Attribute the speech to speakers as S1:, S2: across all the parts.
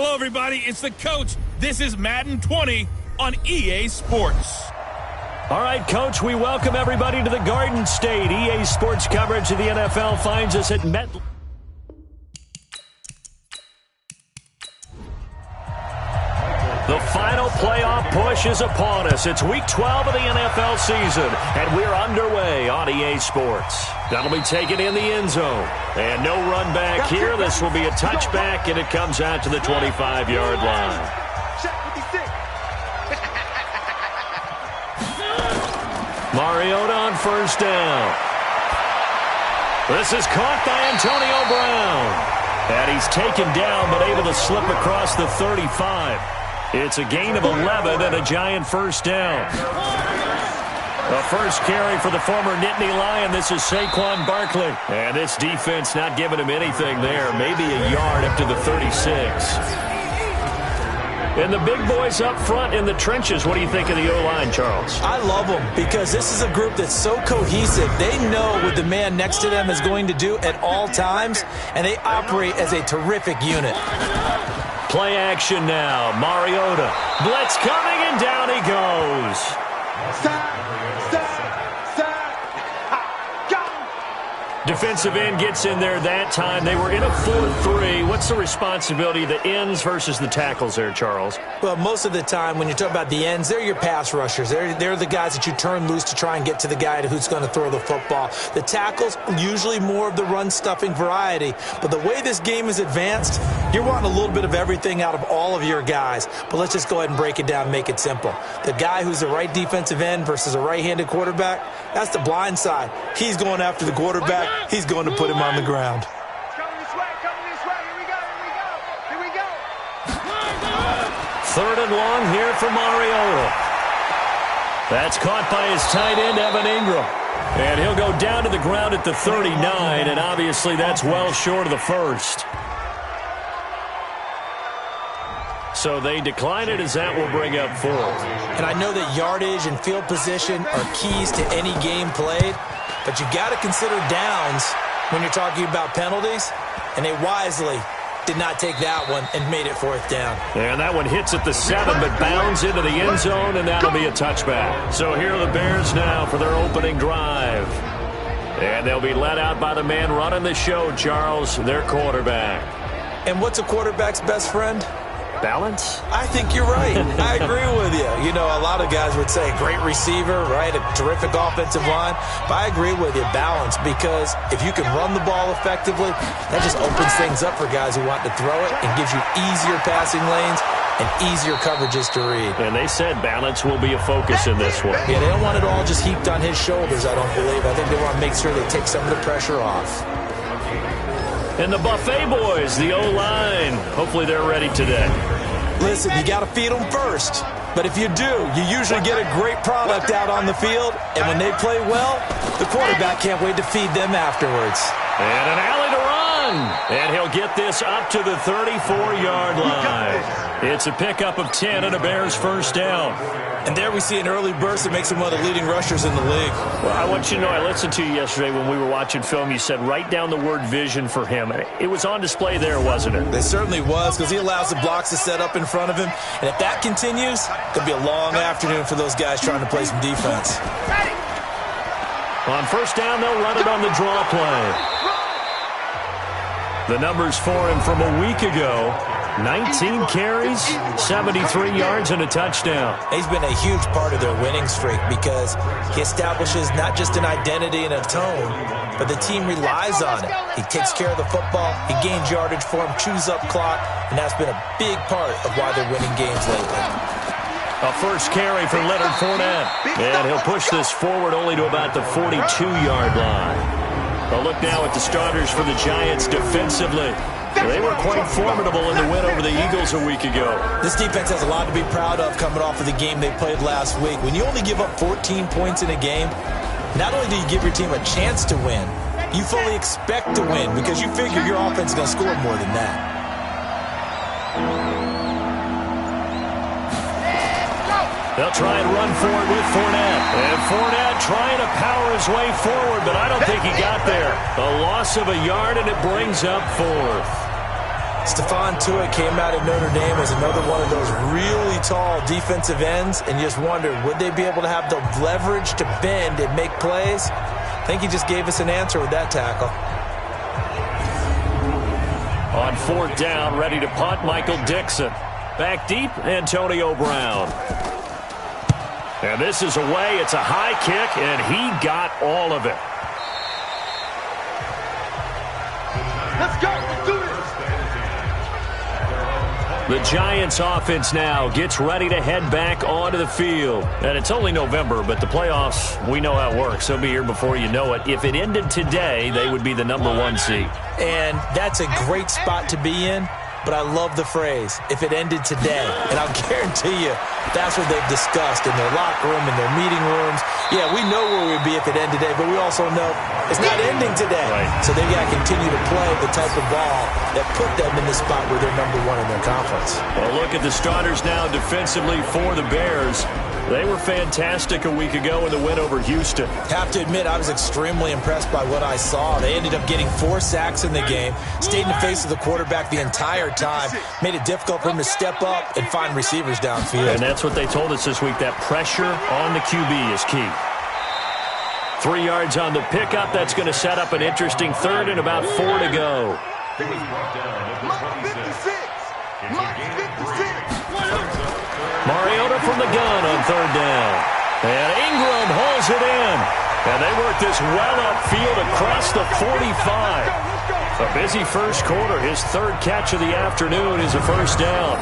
S1: Hello, everybody. It's the coach. This is Madden 20 on EA Sports.
S2: All right, Coach, we welcome everybody to the Garden State. EA Sports coverage of the NFL finds us at Met. The final playoff push is upon us. It's Week 12 of the NFL season, and we're underway on EA Sports. That'll be taken in the end zone. And no run back here. This will be a touchback, and it comes out to the 25-yard line. Mariota on first down. This is caught by Antonio Brown. And he's taken down, but able to slip across the 35. It's a gain of 11 and a giant first down. The first carry for the former Nittany Lion. This is Saquon Barkley. And this defense not giving him anything there. Maybe a yard up to the 36. And the big boys up front in the trenches. What do you think of the O-line, Charles?
S3: I love them because this is a group that's so cohesive. They know what the man next to them is going to do at all times, and they operate as a terrific unit.
S2: Play action now. Mariota. Blitz coming, and down he goes. Defensive end gets in there that time. They were in a 4-3. What's the responsibility of the ends versus the tackles there, Charles?
S3: Well, most of the time when you talk about the ends, they're your pass rushers. They're the guys that you turn loose to try and get to the guy who's going to throw the football. The tackles, usually more of the run-stuffing variety. But the way this game is advanced, you're wanting a little bit of everything out of all of your guys. But let's just go ahead and break it down and make it simple. The guy who's the right defensive end versus a right-handed quarterback, that's the blind side. He's going after the quarterback. He's going to put him on the ground.
S4: Coming this way, here we go.
S2: Third and long here for Mariota. That's caught by his tight end, Evan Ingram. And he'll go down to the ground at the 39, and obviously that's well short of the first. So they decline it as that will bring up fourth.
S3: And I know that yardage and field position are keys to any game played, but you got to consider downs when you're talking about penalties, and they wisely did not take that one and made it fourth down.
S2: And that one hits at the 7, but bounds into the end zone, and that'll be a touchback. So here are the Bears now for their opening drive. And they'll be let out by the man running the show, Charles, their quarterback.
S3: And what's a quarterback's best friend?
S2: Balance?
S3: I think you're right. I agree with you. You know, a lot of guys would say great receiver, right? A terrific offensive line. But I agree with you, balance, because if you can run the ball effectively, that just opens things up for guys who want to throw it and gives you easier passing lanes and easier coverages to read.
S2: And they said balance will be a focus in this one.
S3: Yeah, they don't want it all just heaped on his shoulders, I don't believe. I think they want to make sure they take some of the pressure off.
S2: And the Buffet boys, the O-line, hopefully they're ready today.
S3: Listen, you got to feed them first. But if you do, you usually get a great product out on the field. And when they play well, the quarterback can't wait to feed them afterwards.
S2: And an alley to run. And he'll get this up to the 34-yard line. It's a pickup of 10 and a Bears first down.
S3: And there we see an early burst that makes him one of the leading rushers in the league.
S2: Well, I want you to know, I listened to you yesterday when we were watching film. You said write down the word vision for him. It was on display there, wasn't it?
S3: It certainly was, because he allows the blocks to set up in front of him. And if that continues, it could be a long afternoon for those guys trying to play some defense.
S2: On first down, they'll run it on the draw play. The numbers for him from a week ago: 19 carries, 73 yards, and a touchdown.
S3: He's been a huge part of their winning streak because he establishes not just an identity and a tone, but the team relies on it. He takes care of the football, he gains yardage for him, chews up clock, and that's been a big part of why they're winning games lately.
S2: A first carry for Leonard Fournette. And he'll push this forward only to about the 42-yard line. A look now at the starters for the Giants defensively. They were quite formidable in the win over the Eagles a week ago.
S3: This defense has a lot to be proud of coming off of the game they played last week. When you only give up 14 points in a game, not only do you give your team a chance to win, you fully expect to win because you figure your offense is going to score more than that.
S2: They'll try and run forward with Fournette. And Fournette trying to power his way forward, but I don't think he got there. A loss of a yard, and it brings up fourth.
S3: Stephon Tuitt came out of Notre Dame as another one of those really tall defensive ends, and you just wondered, would they be able to have the leverage to bend and make plays? I think he just gave us an answer with that tackle.
S2: On 4th down, ready to punt, Michael Dixon. Back deep, Antonio Brown. And this is away. It's a high kick, and he got all of it.
S4: Let's go. Let's do it.
S2: The Giants offense now gets ready to head back onto the field. And it's only November, but the playoffs, we know how it works. They'll be here before you know it. If it ended today, they would be the #1 seed.
S3: And that's a great spot to be in, but I love the phrase, if it ended today. And I'll guarantee you, that's what they've discussed in their locker room, in their meeting rooms. Yeah, we know where we'd be if it ended today, but we also know it's not ending today.
S2: Right.
S3: So they've got to continue to play the type of ball that put them in the spot where they're #1 in their conference.
S2: Well, look at the starters now defensively for the Bears. They were fantastic a week ago in the win over Houston.
S3: Have to admit, I was extremely impressed by what I saw. They ended up getting 4 sacks in the game, stayed in the face of the quarterback the entire time, made it difficult for him to step up and find receivers downfield.
S2: And that's what they told us this week, that pressure on the QB is key. 3 yards on the pickup. That's going to set up an interesting 3rd and about 4 to go. Mariota from the gun on 3rd down. And Ingram hauls it in. And they work this well upfield across the 45. A busy first quarter. His 3rd catch of the afternoon is a 1st down.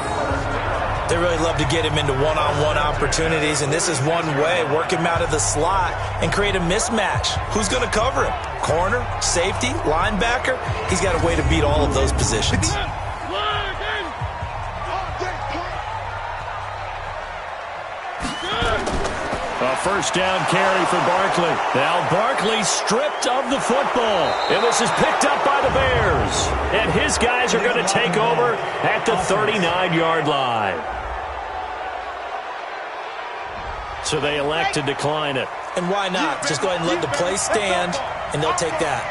S3: They really love to get him into one-on-one opportunities, and this is one way. Work him out of the slot and create a mismatch. Who's going to cover him? Corner, safety, linebacker? He's got a way to beat all of those positions.
S2: A 1st down carry for Barkley. Now Barkley stripped of the football. And this is picked up by the Bears. And his guys are going to take over at the 39-yard line. So they elect to decline it.
S3: And why not? Just go ahead and let the play stand, and they'll take that.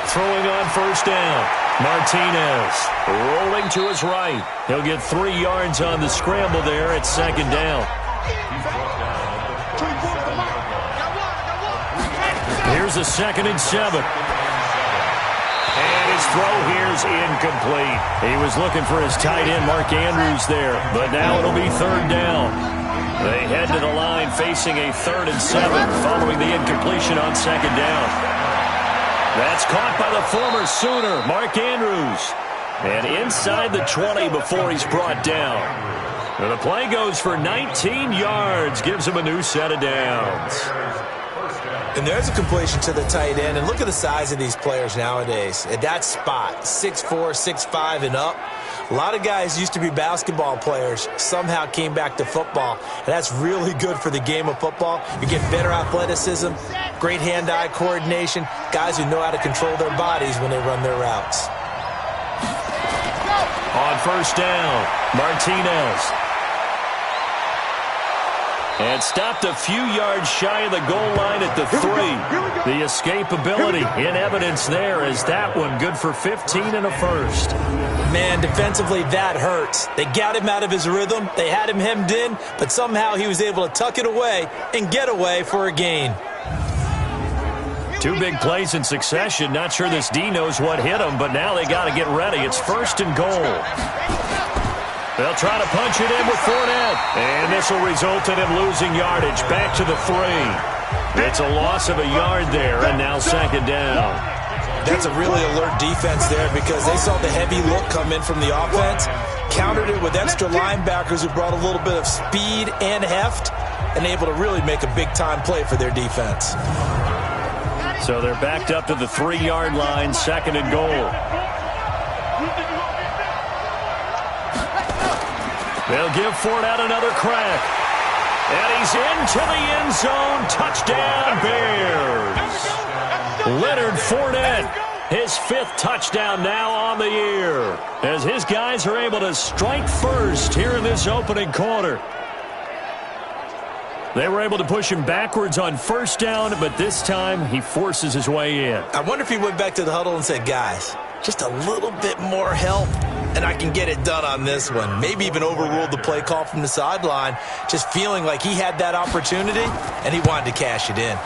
S2: Throwing on 1st down. Martinez rolling to his right. He'll get 3 yards on the scramble there at 2nd down. Here's a 2nd and 7. And his throw here's incomplete. He was looking for his tight end, Mark Andrews, there. But now it'll be 3rd down. They head to the line facing a 3rd and 7 following the incompletion on 2nd down. That's caught by the former Sooner, Mark Andrews. And inside the 20 before he's brought down. And the play goes for 19 yards, gives him a new set of downs.
S3: And there's a completion to the tight end. And look at the size of these players nowadays. At that spot, 6'4", 6'5", and up. A lot of guys used to be basketball players, somehow came back to football. And that's really good for the game of football. You get better athleticism, great hand-eye coordination, guys who know how to control their bodies when they run their routes.
S2: On 1st down, Martinez. And stopped a few yards shy of the goal line at the 3. The escapability in evidence there as that one good for 15 and a 1st.
S3: Man, defensively, that hurts. They got him out of his rhythm. They had him hemmed in, but somehow he was able to tuck it away and get away for a gain.
S2: 2 big plays in succession. Not sure this D knows what hit him, but now they got to get ready. It's 1st and goal. They'll try to punch it in with Fournette. And this will result in him losing yardage back to the 3. It's a loss of a yard there, and now 2nd down.
S3: That's a really alert defense there because they saw the heavy look come in from the offense, countered it with extra linebackers who brought a little bit of speed and heft, and able to really make a big-time play for their defense.
S2: So they're backed up to the 3-yard line, 2nd and goal. They'll give Fournette another crack. And he's into the end zone. Touchdown, Bears. Leonard Fournette, his 5th touchdown now on the year, as his guys are able to strike first here in this opening quarter. They were able to push him backwards on 1st down, but this time he forces his way in.
S3: I wonder if he went back to the huddle and said, guys, just a little bit more help, and I can get it done on this one. Maybe even overruled the play call from the sideline, just feeling like he had that opportunity, and he wanted to cash it in.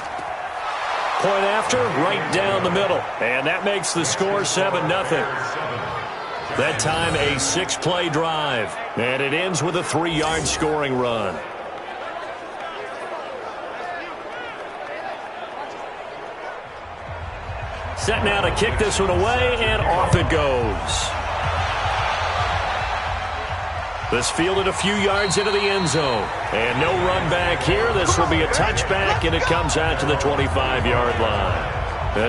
S2: Point after, right down the middle. And that makes the score 7-0. That time a 6-play drive. And it ends with a 3-yard scoring run. Set now to kick this one away, and off it goes. This fielded a few yards into the end zone. And no run back here. This will be a touchback, and it comes out to the 25-yard line.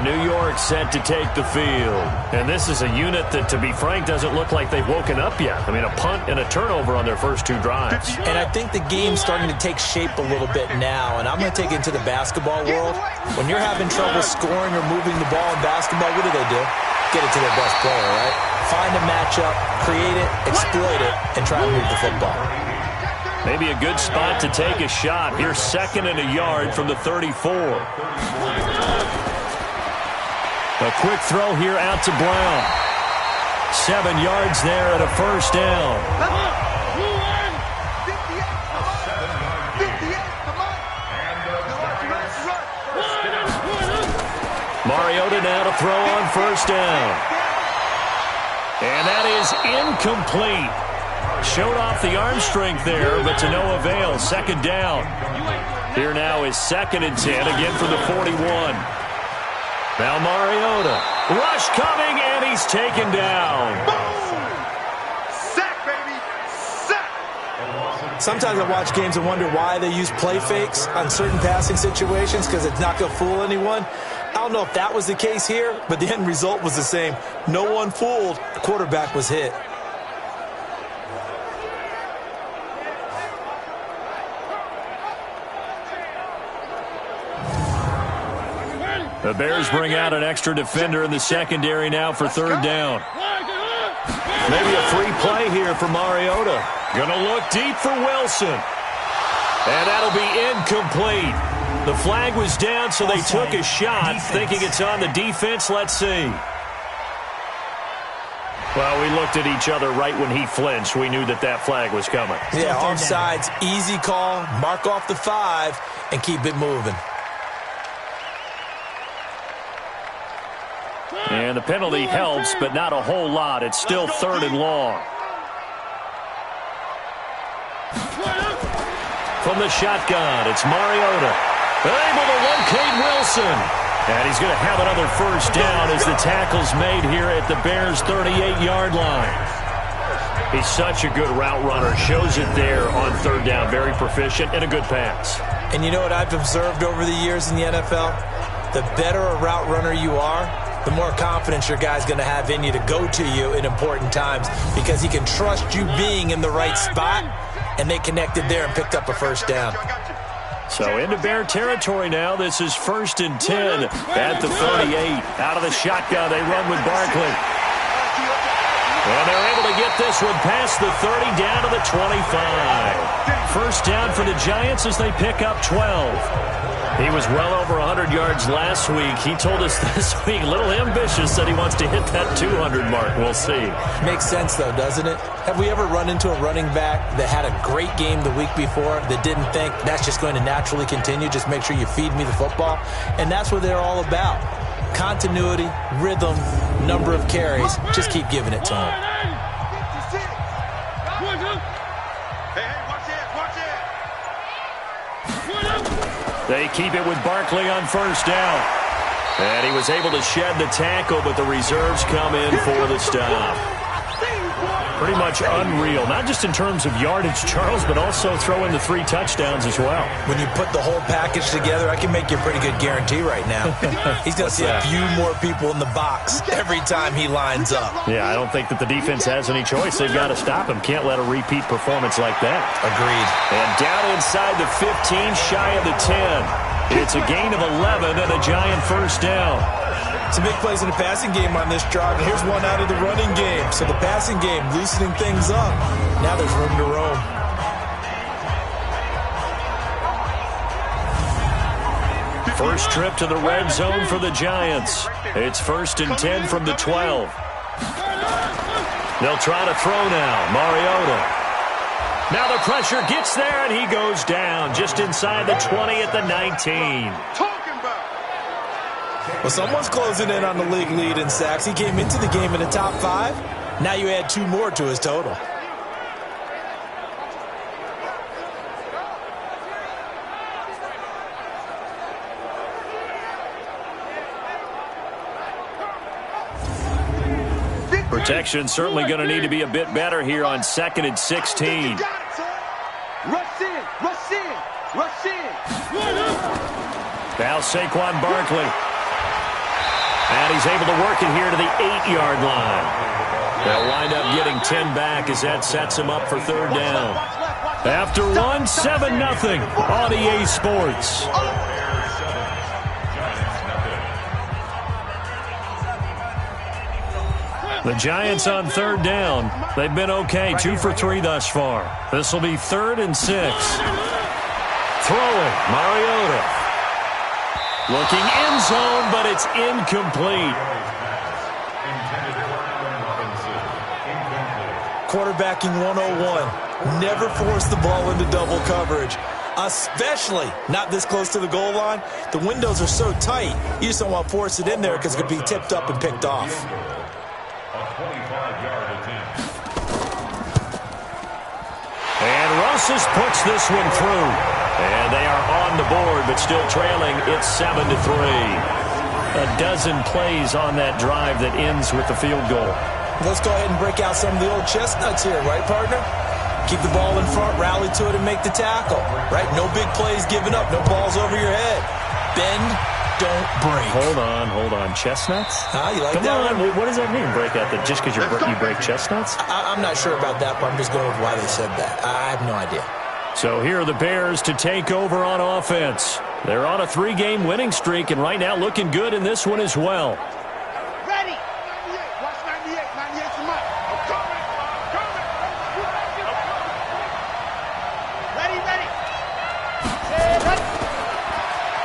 S2: New York set to take the field. And this is a unit that, to be frank, doesn't look like they've woken up yet. I mean, a punt and a turnover on their first 2 drives.
S3: And I think the game's starting to take shape a little bit now. And I'm going to take it into the basketball world. When you're having trouble scoring or moving the ball in basketball, what do? Get it to their best player, right? Find a matchup, create it, exploit it, and try to move the football.
S2: Maybe a good spot to take a shot. Here's 2nd and a yard from the 34. A quick throw here out to Brown. 7 yards there and a first down. Mariota now to throw on first down. And that is incomplete. Showed off the arm strength there, but to no avail. 2nd down. Here now is 2nd and 10, again from the 41. Now Mariota. Rush coming, and he's taken down.
S4: Sack, baby. Sack.
S3: Sometimes I watch games and wonder why they use play fakes on certain passing situations, because it's not going to fool anyone. I don't know if that was the case here, but the end result was the same. No one fooled. The quarterback was hit.
S2: The Bears bring out an extra defender in the secondary now for 3rd down. Maybe a free play here for Mariota. Going to look deep for Wilson. And that'll be incomplete. The flag was down, so they took a shot, thinking it's on the defense. Let's see. Well, we looked at each other right when he flinched. We knew that that flag was coming.
S3: Yeah, offsides, easy call, mark off the 5, and keep it moving.
S2: And the penalty helps, but not a whole lot. It's still 3rd and long. From the shotgun, it's Mariota. Able to locate Wilson. And he's going to have another first down as the tackle's made here at the Bears' 38-yard line. He's such a good route runner. Shows it there on 3rd down. Very proficient and a good pass.
S3: And you know what I've observed over the years in the NFL? The better a route runner you are, the more confidence your guy's going to have in you to go to you in important times, because he can trust you being in the right spot, and they connected there and picked up a first down.
S2: So into Bear territory now. This is 1st and 10 at the 38. Out of the shotgun, they run with Barkley. And they're able to get this one past the 30 down to the 25. First down for the Giants as they pick up 12. He was well over 100 yards last week. He told us this week, a little ambitious, that he wants to hit that 200 mark. We'll see.
S3: Makes sense, though, doesn't it? Have we ever run into a running back that had a great game the week before that didn't think that's just going to naturally continue? Just make sure you feed me the football. And that's what they're all about. Continuity, rhythm, number of carries. Just keep giving it to him.
S2: They keep it with Barkley on first down. And he was able to shed the tackle, but the reserves come in for the stop. Pretty much unreal, not just in terms of yardage, Charles, but also throw in the 3 touchdowns as well.
S3: When you put the whole package together, I can make you a pretty good guarantee right now. He's going to see a few more people in the box every time he lines up.
S2: Yeah, I don't think that the defense has any choice. They've got to stop him. Can't let a repeat performance like that.
S3: Agreed.
S2: And down inside the 15, shy of the 10. It's a gain of 11 and a Giant first down.
S3: Some big plays in the passing game on this drive, and here's one out of the running game. So the passing game loosening things up. Now there's room to roam.
S2: First trip to the red zone for the Giants. It's 1st and 10 from the 12. They'll try to throw now. Mariota. Now the pressure gets there, and he goes down just inside the 20 at the 19.
S3: Well, someone's closing in on the league lead in sacks. He came into the game in the top 5. Now you add 2 more to his total.
S2: Protection certainly going to need to be a bit better here on 2nd and 16.
S4: Rush in, rush in, rush in.
S2: Now Saquon Barkley. And he's able to work it here to the 8-yard line. They'll wind up getting 10 back as that sets him up for 3rd down. After 1, 7-0 on EA Sports. The Giants on 3rd down. They've been okay, 2 for 3 thus far. This will be 3rd and 6. Throwing, Mariota. Looking end zone, but it's incomplete.
S3: Quarterbacking 101. Never force the ball into double coverage, especially not this close to the goal line. The windows are so tight, you just don't want to force it in there because it could be tipped up and picked off.
S2: And Rosas puts this one through. And they are on the board, but still trailing. It's 7-3. A dozen plays on that drive that ends with the field goal.
S3: Let's go ahead and break out some of the old chestnuts here, right, partner? Keep the ball in front, rally to it, and make the tackle, right? No big plays given up, no balls over your head. Bend, don't break.
S2: Hold on. Chestnuts?
S3: You like
S2: Come
S3: that
S2: on.
S3: one?
S2: What does that mean, break out? Just because you break chestnuts?
S3: I'm not sure about that, but I'm just going with why they said that. I have no idea.
S2: So here are the Bears to take over on offense. They're on a 3-game winning streak, and right now looking good in this one as well.
S4: Ready. 98. Watch 98. 98's the mark. I'm coming. Ready.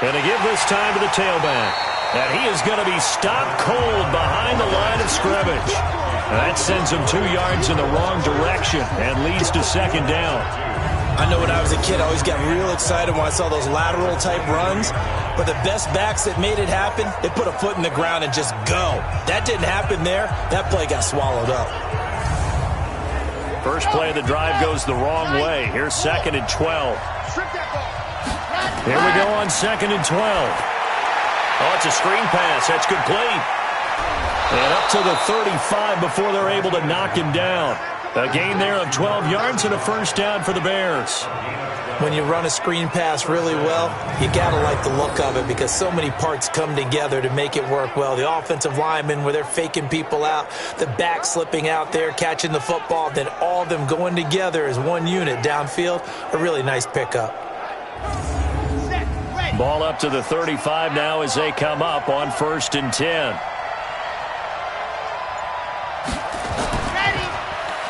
S2: And to give this time to the tailback. And he is going to be stopped cold behind the line of scrimmage. That sends him 2 yards in the wrong direction and leads to 2nd down.
S3: I know when I was a kid, I always got real excited when I saw those lateral-type runs. But the best backs that made it happen, they put a foot in the ground and just go. That didn't happen there. That play got swallowed up.
S2: First play of the drive goes the wrong way. Here's 2nd and 12. Here we go on 2nd and 12. Oh, it's a screen pass. That's complete. And up to the 35 before they're able to knock him down. A gain there of 12 yards and a 1st down for the Bears.
S3: When you run a screen pass really well, you got to like the look of it because so many parts come together to make it work well. The offensive linemen, where they're faking people out, the back slipping out there, catching the football, then all of them going together as one unit downfield. A really nice pickup.
S2: Ball up to the 35 now as they come up on 1st and 10.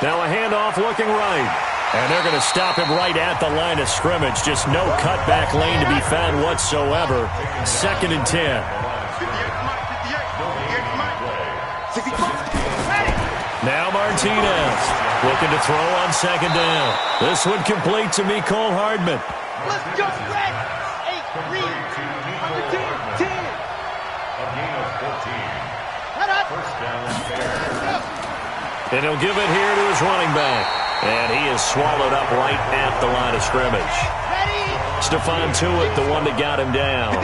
S2: Now a handoff looking right. And they're going to stop him right at the line of scrimmage. Just no cutback lane to be found whatsoever. 2nd and 10. Now Martinez looking to throw on 2nd down. This one complete to Mecole Hardman.
S4: Let's go, Red. 8-3. Under 10. 10. A gain of 14. Head up. First down.
S2: And he'll give it here to his running back. And he is swallowed up right at the line of scrimmage. Stephon Tuitt, the one that got him down.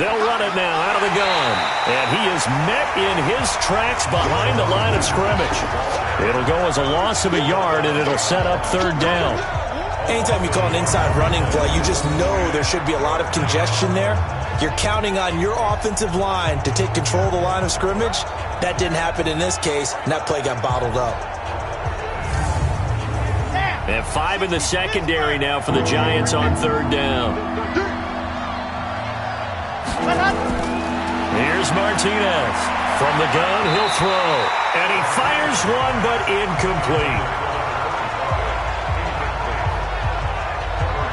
S2: They'll run it now out of the gun. And he is met in his tracks behind the line of scrimmage. It'll go as a loss of a yard, and it'll set up 3rd down.
S3: Anytime you call an inside running play, you just know there should be a lot of congestion there. You're counting on your offensive line to take control of the line of scrimmage. That didn't happen in this case, and that play got bottled up.
S2: And 5 in the secondary now for the Giants on 3rd down. Here's Martinez. From the gun, he'll throw. And he fires one, but incomplete.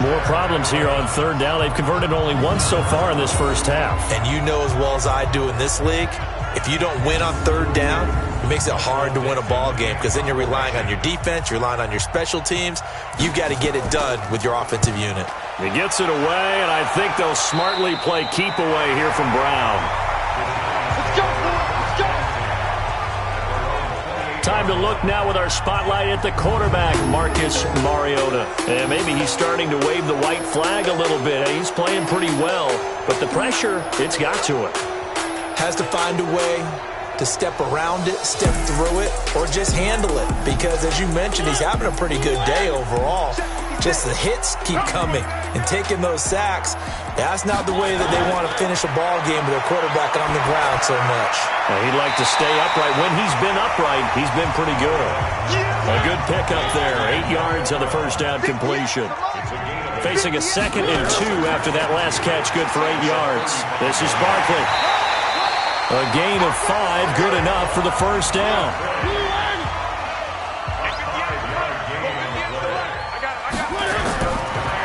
S2: more problems here on third down. They've converted only once so far in this first half.
S3: And you know as well as I do in this league, if you don't win on third down, it makes it hard to win a ball game because then you're relying on your defense, you're relying on your special teams. You've got to get it done with your offensive unit.
S2: He gets it away, and I think they'll smartly play keep away here from Brown.
S4: Let's go, let's go.
S2: Time to look now with our spotlight at the quarterback, Marcus Mariota. And maybe he's starting to wave the white flag a little bit. He's playing pretty well, but the pressure, it's got to him.
S3: Has to find a way to step around it, step through it, or just handle it. Because as you mentioned, he's having a pretty good day overall. Just the hits keep coming and taking those sacks. That's not the way that they want to finish a ball game with their quarterback on the ground so much.
S2: Well, he'd like to stay upright. When he's been upright, he's been pretty good. A good pickup there. 8 yards on the first down completion. Facing a 2nd and 2 after that last catch, good for 8 yards. This is Barkley. A gain of 5, good enough for the first down.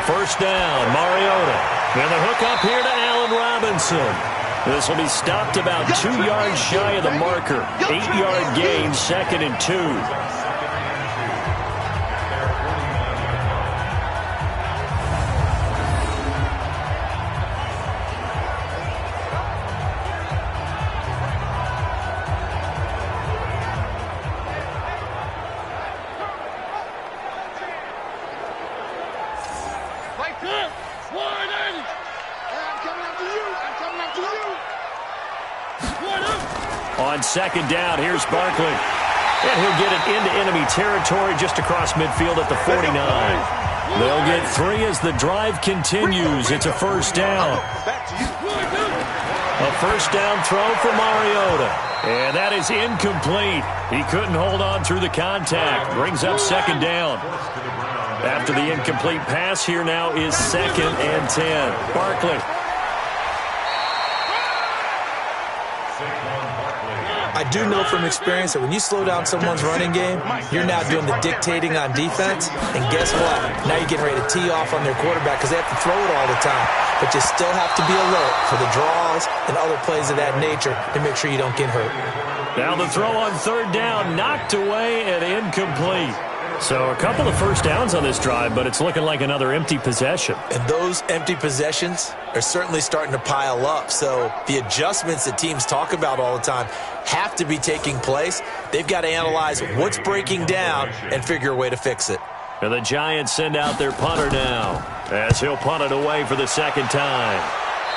S2: First down, Mariota. And the hook up here to Allen Robinson. This will be stopped about 2 yards shy of the marker. 8-yard gain, 2nd and 2. On 2nd down, here's Barkley. And he'll get it into enemy territory just across midfield at the 49. They'll get 3 as the drive continues. It's a first down. A first down throw for Mariota. And that is incomplete. He couldn't hold on through the contact. Brings up 2nd down. After the incomplete pass, here now is 2nd and 10. Barkley.
S3: I do know from experience that when you slow down someone's running game, you're now doing the dictating on defense. And guess what? Now you're getting ready to tee off on their quarterback because they have to throw it all the time. But you still have to be alert for the draws and other plays of that nature to make sure you don't get hurt.
S2: Now the throw on 3rd down, knocked away and incomplete. So a couple of first downs on this drive, but it's looking like another empty possession.
S3: And those empty possessions are certainly starting to pile up. So the adjustments that teams talk about all the time have to be taking place. They've got to analyze what's breaking down and figure a way to fix it.
S2: And the Giants send out their punter now as he'll punt it away for the 2nd time.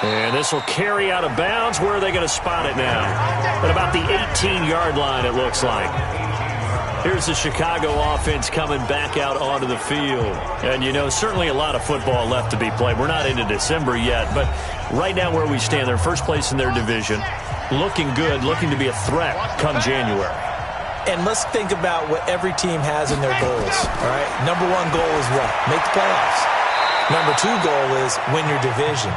S2: And this will carry out of bounds. Where are they going to spot it now? At about the 18-yard line, it looks like. Here's the Chicago offense coming back out onto the field. And, you know, certainly a lot of football left to be played. We're not into December yet, but right now where we stand, they're first place in their division. Looking good, looking to be a threat come January.
S3: And let's think about what every team has in their goals, all right? Number 1 goal is what? Make the playoffs. Number 2 goal is win your division.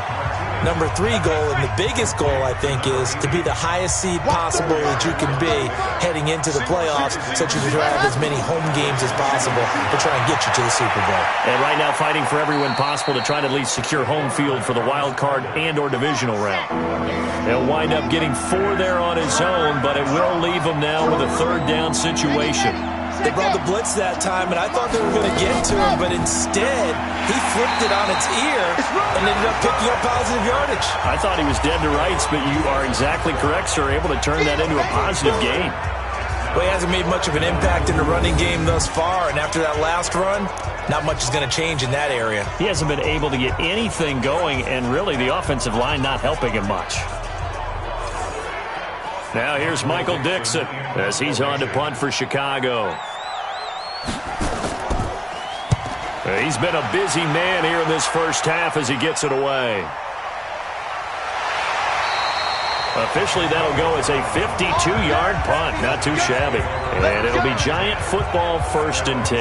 S3: Number 3 goal, and the biggest goal, I think, is to be the highest seed possible that you can be heading into the playoffs so that you can have as many home games as possible to try and get you to the Super Bowl.
S2: And right now fighting for every win possible to try to at least secure home field for the wild card and or divisional round. He'll wind up getting 4 there on his own, but it will leave him now with a 3rd down situation.
S3: They brought the blitz that time, and I thought they were going to get to him, but instead, he flipped it on its ear and ended up picking up positive yardage.
S2: I thought he was dead to rights, but you are exactly correct, sir. Able to turn that into a positive gain.
S3: Well, he hasn't made much of an impact in the running game thus far, and after that last run, not much is going to change in that area.
S2: He hasn't been able to get anything going, and really the offensive line not helping him much. Now here's Michael Dixon as he's on to punt for Chicago. He's been a busy man here in this first half as he gets it away. Officially, that'll go as a 52-yard punt. Not too shabby. And it'll be Giant football 1st and 10.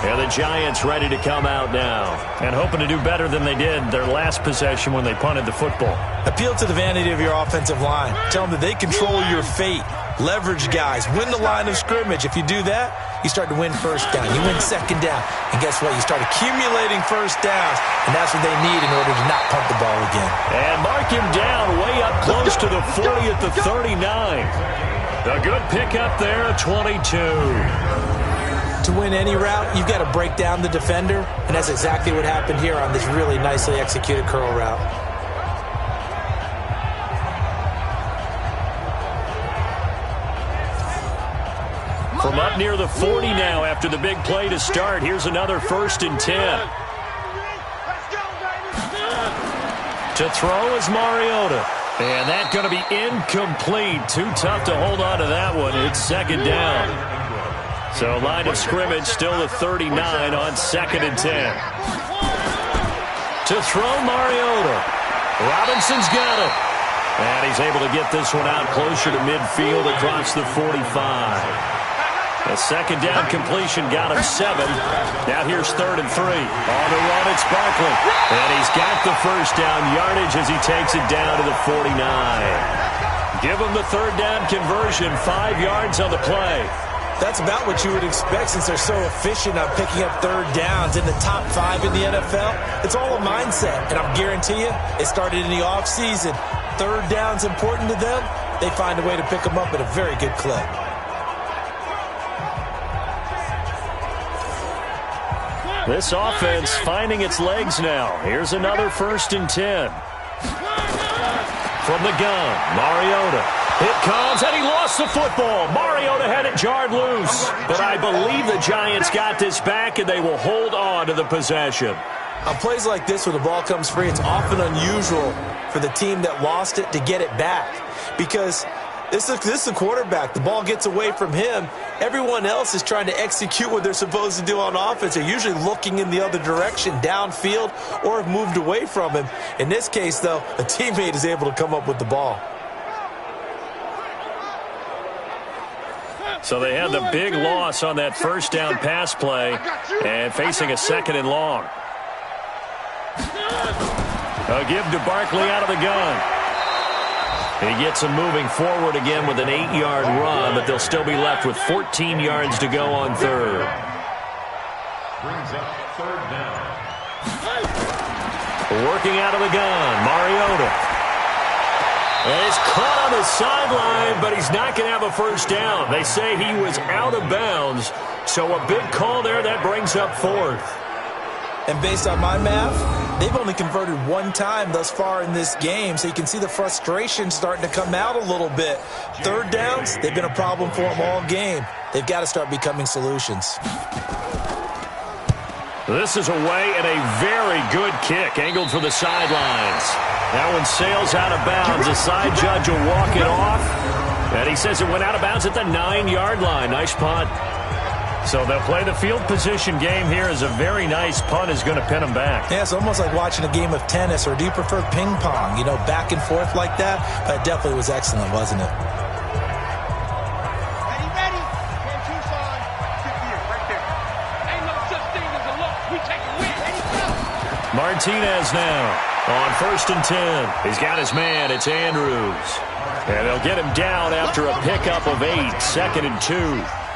S2: And the Giants ready to come out now and hoping to do better than they did their last possession when they punted the football.
S3: Appeal to the vanity of your offensive line. Tell them that they control your fate. leverage guys, win the line of scrimmage. If you do that, you start to win first down. You win second down. And guess what? You start accumulating first downs, and that's what they need in order to not punt the ball again.
S2: And mark him down way up close to the 40 at the 39. A good pickup there, 22.
S3: To win any route, you've got to break down the defender, and that's exactly what happened here on this really nicely executed curl route.
S2: From up near the 40 now after the big play to start, here's another 1st and 10. To throw is Mariota. And that's going to be incomplete. Too tough to hold on to that one. It's 2nd down. So line of scrimmage still the 39 on 2nd and 10. To throw Mariota. Robinson's got it. And he's able to get this one out closer to midfield across the 45. A 2nd down completion got him 7. Now here's 3rd and 3. On the run, it's Barkley. And he's got the 1st down yardage as he takes it down to the 49. Give him the 3rd down conversion, 5 yards on the play.
S3: That's about what you would expect since they're so efficient on picking up 3rd downs in the top 5 in the NFL. It's all a mindset, and I guarantee you it started in the offseason. 3rd down's important to them. They find a way to pick them up at a very good clip.
S2: This offense finding its legs now. Here's another 1st and 10. From the gun, Mariota. It comes, and he lost the football. Mariota had it jarred loose. But I believe the Giants got this back, and they will hold on to the possession.
S3: On plays like this where the ball comes free, it's often unusual for the team that lost it to get it back. Because this is a quarterback. The ball gets away from him. Everyone else is trying to execute what they're supposed to do on offense. They're usually looking in the other direction, downfield, or have moved away from him. In this case, though, a teammate is able to come up with the ball.
S2: So they had the big loss on that 1st down pass play and facing a 2nd and long. A give to Barkley out of the gun. He gets him moving forward again with an 8-yard run, but they'll still be left with 14 yards to go on 3rd.
S4: Brings up 3rd down.
S2: Working out of the gun, Mariota. And he's caught on the sideline, but he's not going to have a 1st down. They say he was out of bounds, so a big call there that brings up 4th.
S3: And based on my math, they've only converted 1 time thus far in this game, so you can see the frustration starting to come out a little bit. 3rd downs, they've been a problem for them all game. They've got to start becoming solutions.
S2: This is away and a very good kick, angled for the sidelines. That one sails out of bounds. The side judge will walk it off. And he says it went out of bounds at the 9-yard line. Nice punt. So they'll play the field position game here as a very nice punt is going to pin them back.
S3: Yeah, it's almost like watching a game of tennis, or do you prefer ping pong? You know, back and forth like that? But it definitely was excellent, wasn't it?
S4: Ready? One, two, sign. Get here, right there. Ain't no such thing as a loss. We take a win. Ready, go.
S2: Martinez now on 1st and 10. He's got his man. It's Andrews. And they'll get him down after a pickup of 8. 2nd and 2.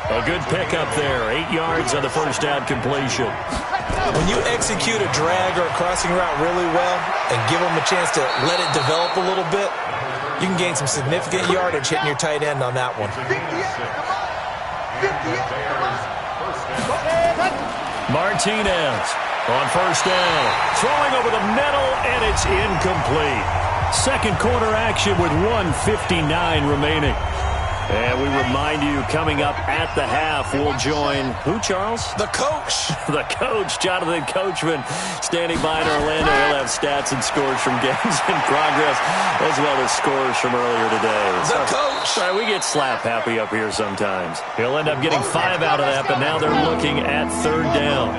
S2: A good pickup there. 8 yards on the 1st down completion.
S3: When you execute a drag or a crossing route really well and give them a chance to let it develop a little bit, you can gain some significant yardage hitting your tight end on that one.
S2: Martinez on 1st down. Throwing over the middle, and it's incomplete. 2nd quarter action with 1:59 remaining. And we remind you, coming up at the half, we'll join who, Charles?
S3: The coach.
S2: The coach, Jonathan Coachman, standing by in Orlando. He'll have stats and scores from games in progress, as well as scores from earlier today.
S3: The coach.
S2: Sorry, we get slap happy up here sometimes. He'll end up getting 5 out of that, but now they're looking at 3rd down.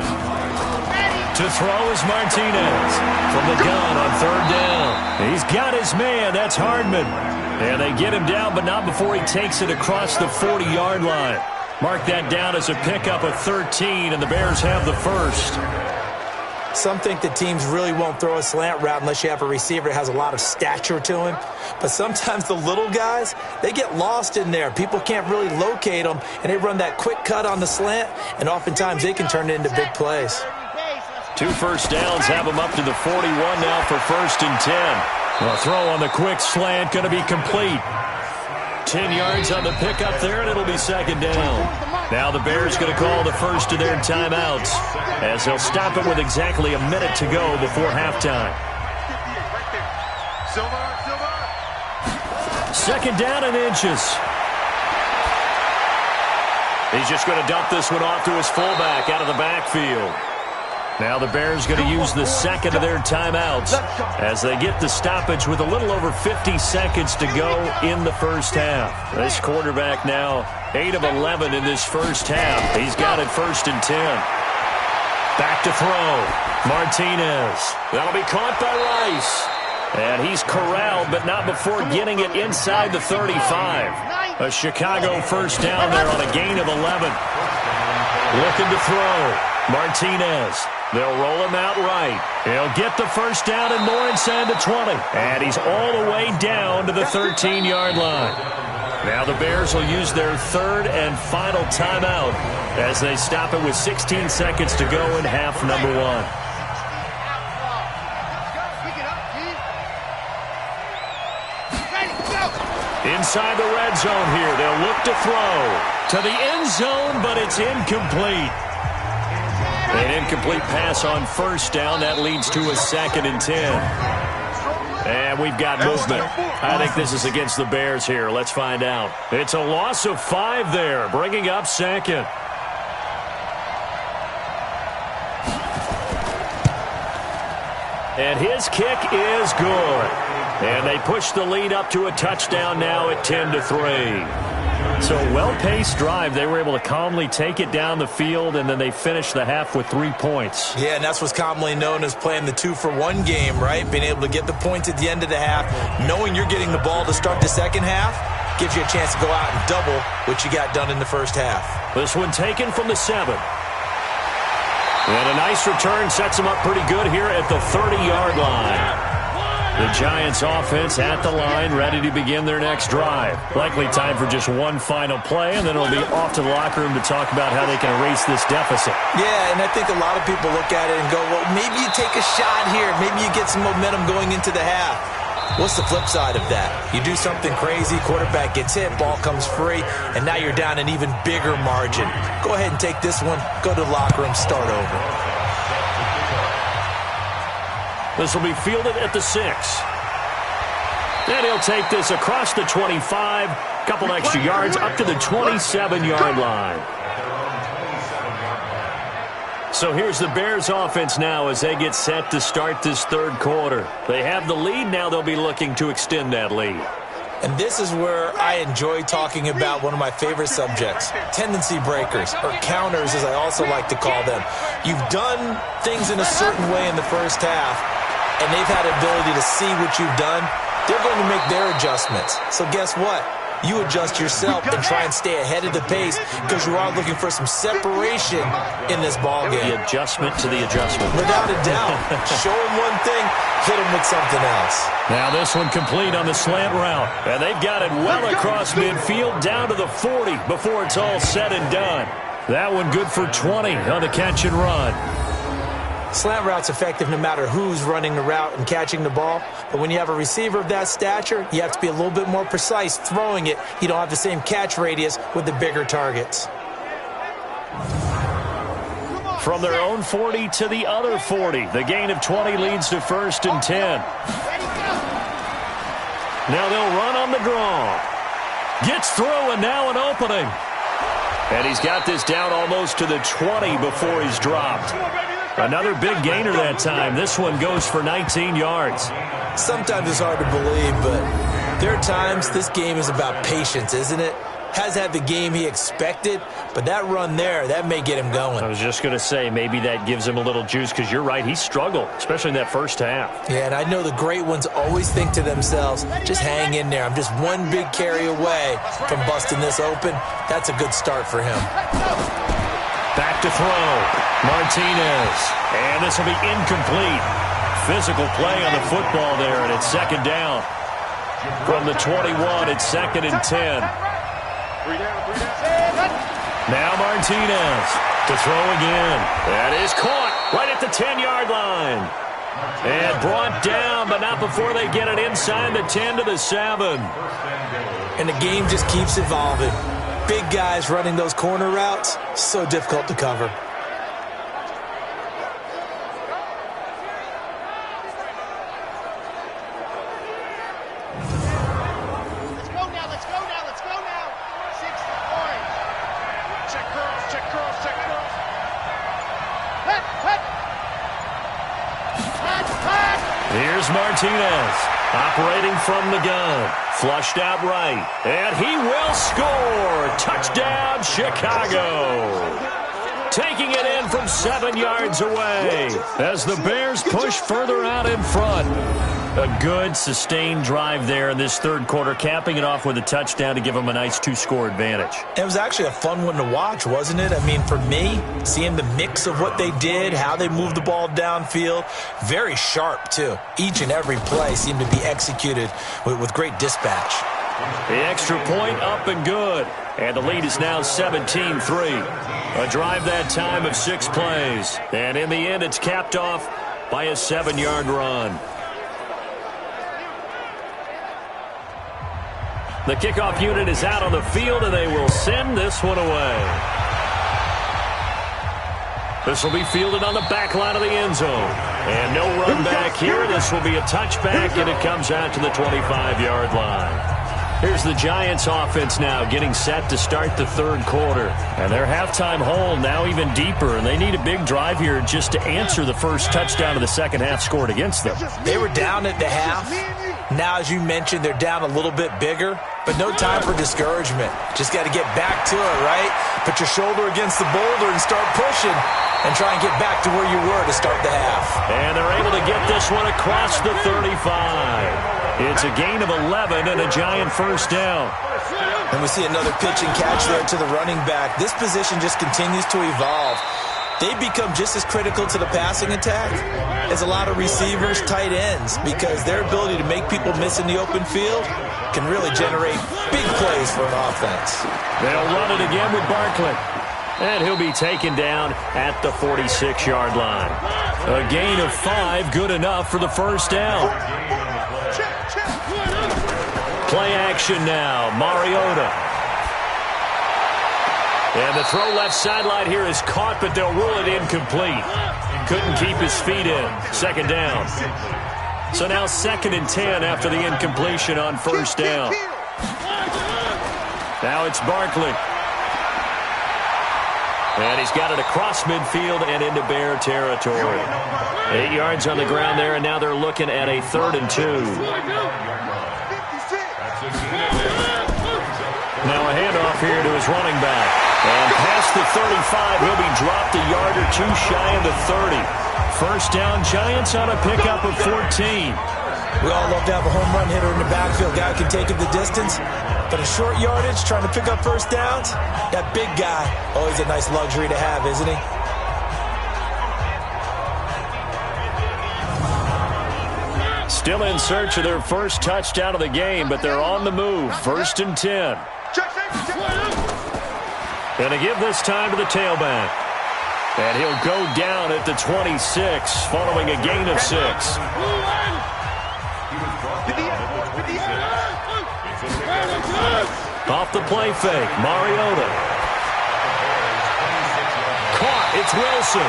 S2: To throw is Martinez from the gun on 3rd down. He's got his man. That's Hardman. And they get him down, but not before he takes it across the 40-yard line. Mark that down as a pickup of 13, and the Bears have the 1st.
S3: Some think that teams really won't throw a slant route unless you have a receiver that has a lot of stature to him. But sometimes the little guys, they get lost in there. People can't really locate them, and they run that quick cut on the slant, and oftentimes they can turn it into big plays.
S2: 2 first downs have them up to the 41 now for 1st and 10. The throw on the quick slant going to be complete. 10 yards on the pickup there, and it'll be 2nd down. Now the Bears going to call the first of their timeouts as they'll stop it with exactly a minute to go before halftime. 2nd down and inches. He's just going to dump this one off to his fullback out of the backfield. Now the Bears going to use the 2nd of their timeouts as they get the stoppage with a little over 50 seconds to go in the first half. This quarterback now 8 of 11 in this first half. He's got it 1st and 10. Back to throw. Martinez. That'll be caught by Rice. And he's corralled, but not before getting it inside the 35. A Chicago first down there on a gain of 11. Looking to throw. Martinez. They'll roll him out right. He'll get the first down and more inside the 20. And he's all the way down to the 13-yard line. Now the Bears will use their 3rd and final timeout as they stop it with 16 seconds to go in half number 1. Inside the red zone here. They'll look to throw to the end zone, but it's incomplete. An incomplete pass on first down. That leads to a 2nd and 10. And we've got movement. I think this is against the Bears here. Let's find out. It's a loss of 5 there, bringing up 2nd. And his kick is good. And they push the lead up to a touchdown now at 10-3. So well-paced drive. They were able to calmly take it down the field, and then they finished the half with 3 points.
S3: Yeah, and that's what's commonly known as playing the 2-for-1 game, right? Being able to get the points at the end of the half, knowing you're getting the ball to start the second half, gives you a chance to go out and double what you got done in the first half.
S2: This one taken from the 7. And a nice return sets them up pretty good here at the 30-yard line. The Giants offense at the line, ready to begin their next drive. Likely time for just one final play, and then it'll be off to the locker room to talk about how they can erase this deficit.
S3: Yeah, and I think a lot of people look at it and go, well, maybe you take a shot here. Maybe you get some momentum going into the half. What's the flip side of that? You do something crazy, quarterback gets hit, ball comes free, and now you're down an even bigger margin. Go ahead and take this one, go to the locker room, start over.
S2: This will be fielded at the 6. And he'll take this across the 25, couple extra yards up to the 27-yard line. So here's the Bears offense now as they get set to start this 3rd quarter. They have the lead. Now they'll be looking to extend that lead.
S3: And this is where I enjoy talking about one of my favorite subjects, tendency breakers, or counters as I also like to call them. You've done things in a certain way in the first half, and they've had the ability to see what you've done. They're going to make their adjustments. So guess what? You adjust yourself and try and stay ahead of the pace because you are looking for some separation in this ball game.
S2: The adjustment to the adjustment.
S3: Without a doubt. Show them one thing, hit them with something else.
S2: Now this one complete on the slant route. And they've got it well across midfield down to the 40 before it's all said and done. That one good for 20 on the catch and run.
S3: Slant route's effective no matter who's running the route and catching the ball. But when you have a receiver of that stature, you have to be a little bit more precise throwing it. You don't have the same catch radius with the bigger targets.
S2: From their own 40 to the other 40. The gain of 20 leads to 1st and 10. Now they'll run on the draw. Gets through and now an opening. And he's got this down almost to the 20 before he's dropped. Another big gainer that time. This one goes for 19 yards.
S3: Sometimes it's hard to believe, but there are times this game is about patience, isn't it? Has had the game he expected, but that run there, that may get him going.
S2: I was just going to say, maybe that gives him a little juice because you're right, he struggled, especially in that first half.
S3: Yeah, and I know the great ones always think to themselves, just hang in there. I'm just one big carry away from busting this open. That's a good start for him.
S2: Back to throw. Martinez. And this will be incomplete. Physical play on the football there, and it's second down. From the 21, it's 2nd and 10. Now Martinez to throw again. That is caught right at the 10-yard line. And brought down, but not before they get it inside the 10 to the 7.
S3: And the game just keeps evolving. Big guys running those corner routes, so difficult to cover.
S2: Here's Martinez, operating from the gun. Flushed out right, and he will score. Touchdown, Chicago. Taking it in from 7 yards away as the Bears push further out in front. A good, sustained drive there in this third quarter, capping it off with a touchdown to give them a nice 2-score advantage.
S3: It was actually a fun one to watch, wasn't it? I mean, for me, seeing the mix of what they did, how they moved the ball downfield, very sharp, too. Each and every play seemed to be executed with great dispatch.
S2: The extra point up and good. And the lead is now 17-3. A drive that time of 6 plays. And in the end, it's capped off by a 7-yard run. The kickoff unit is out on the field, and they will send this one away. This will be fielded on the back line of the end zone. And no run back here. This will be a touchback, and it comes out to the 25-yard line. Here's the Giants offense now getting set to start the third quarter. And their halftime hole now even deeper, and they need a big drive here just to answer the first touchdown of the second half scored against them.
S3: They were down at the half. Now, as you mentioned, they're down a little bit bigger, but no time for discouragement. Just got to get back to it, right? Put your shoulder against the boulder and start pushing and try and get back to where you were to start the half.
S2: And they're able to get this one across the 35. It's a gain of 11 and a Giant first down.
S3: And we see another pitch and catch there to the running back. This position just continues to evolve. They become just as critical to the passing attack as a lot of receivers, tight ends, because their ability to make people miss in the open field can really generate big plays for an offense.
S2: They'll run it again with Barkley. And he'll be taken down at the 46-yard line. A gain of 5, good enough for the first down. Play action now, Mariota. And the throw left sideline here is caught, but they'll rule it incomplete. Couldn't keep his feet in. Second down. So now 2nd and 10 after the incompletion on first down. Now it's Barkley. And he's got it across midfield and into Bear territory. 8 yards on the ground there, and now they're looking at a 3rd and 2. Now a handoff here to his running back. And past the 35, he'll be dropped a yard or 2 shy of the 30. First down, Giants on a pickup of 14.
S3: We all love to have a home run hitter in the backfield. Guy who can take it the distance. But a short yardage, trying to pick up first downs, that big guy, always a nice luxury to have, isn't he?
S2: Still in search of their first touchdown of the game, but they're on the move. 1st and 10. Going to give this time to the tailback. And he'll go down at the 26 following a gain of 6. Off the play fake, Mariota. Caught, it's Wilson.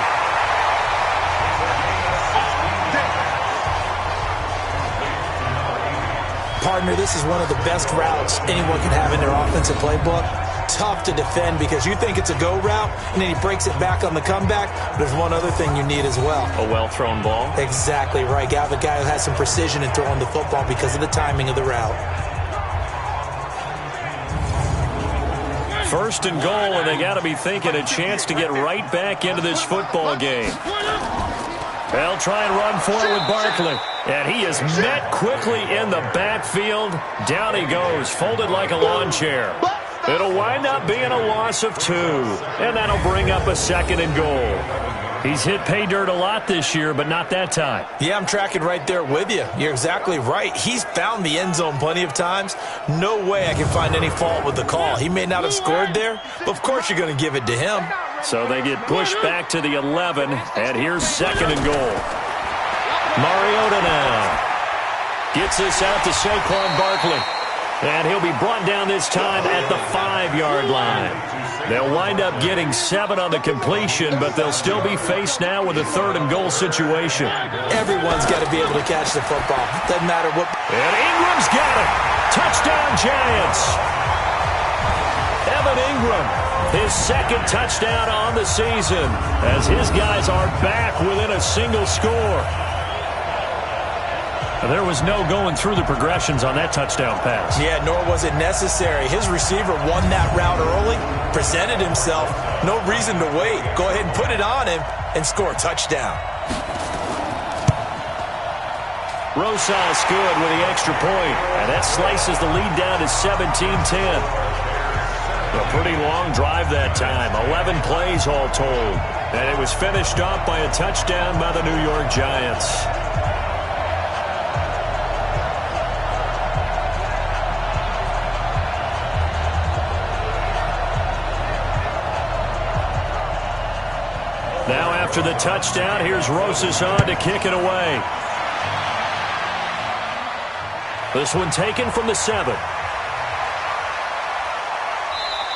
S3: Partner, this is one of the best routes anyone can have in their offensive playbook. Tough to defend because you think it's a go route, and then he breaks it back on the comeback. There's one other thing you need as well.
S2: A well-thrown ball?
S3: Exactly right. You have a guy who has some precision in throwing the football because of the timing of the route.
S2: 1st and goal, and they got to be thinking a chance to get right back into this football game. They'll try and run forward with Barkley. And he is met quickly in the backfield. Down he goes, folded like a lawn chair. It'll wind up being a loss of 2, and that'll bring up a 2nd and goal. He's hit pay dirt a lot this year, but not that time.
S3: Yeah, I'm tracking right there with you. You're exactly right. He's found the end zone plenty of times. No way I can find any fault with the call. He may not have scored there, but of course you're going to give it to him.
S2: So they get pushed back to the 11, and here's 2nd and goal. Mariota now gets this out to Saquon Barkley. And he'll be brought down this time at the 5-yard line. They'll wind up getting 7 on the completion, but they'll still be faced now with a 3rd and goal situation.
S3: Everyone's got to be able to catch the football. Doesn't matter what.
S2: And Ingram's got it. Touchdown, Giants. Evan Ingram, his 2nd touchdown on the season, as his guys are back within a single score. There was no going through the progressions on that touchdown pass.
S3: Yeah, nor was it necessary. His receiver won that route early, presented himself. No reason to wait. Go ahead and put it on him and score a touchdown.
S2: Rosas good with the extra point, and that slices the lead down to 17-10. A pretty long drive that time, 11 plays all told. And it was finished off by a touchdown by the New York Giants. Now after the touchdown, here's Rosas on to kick it away. This one taken from the 7.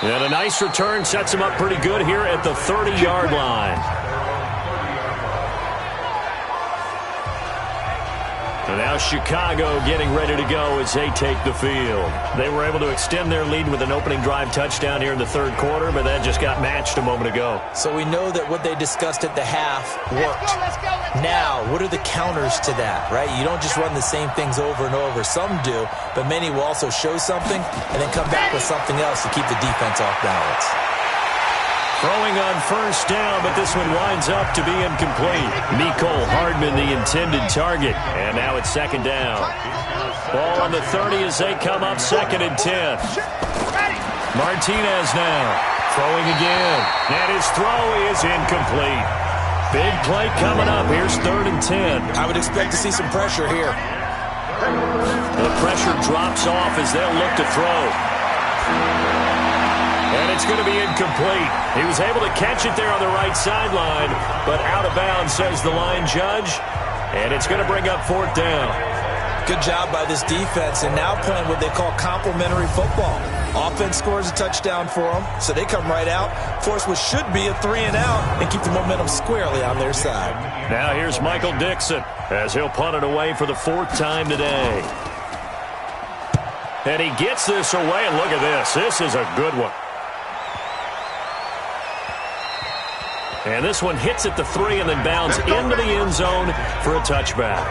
S2: And a nice return sets him up pretty good here at the 30-yard line. And now Chicago getting ready to go as they take the field. They were able to extend their lead with an opening drive touchdown here in the 3rd quarter, but that just got matched a moment ago.
S3: So we know that what they discussed at the half worked. Now, what are the counters to that, right? You don't just run the same things over and over. Some do, but many will also show something and then come back with something else to keep the defense off balance.
S2: Throwing on 1st down, but this one winds up to be incomplete. Mecole Hardman, the intended target. And now it's 2nd down. Ball on the 30 as they come up 2nd and 10. Martinez now. Throwing again. And his throw is incomplete. Big play coming up. Here's 3rd and 10.
S3: I would expect to see some pressure here.
S2: The pressure drops off as they'll look to throw. And it's going to be incomplete. He was able to catch it there on the right sideline, but out of bounds, says the line judge. And it's going to bring up 4th down.
S3: Good job by this defense, and now playing what they call complementary football. Offense scores a touchdown for them, so they come right out, force what should be a 3-and-out, and keep the momentum squarely on their side.
S2: Now here's Michael Dixon as he'll punt it away for the 4th time today. And he gets this away, and look at this. This is a good one. And this one hits at the 3 and then bounds into the end zone for a touchback.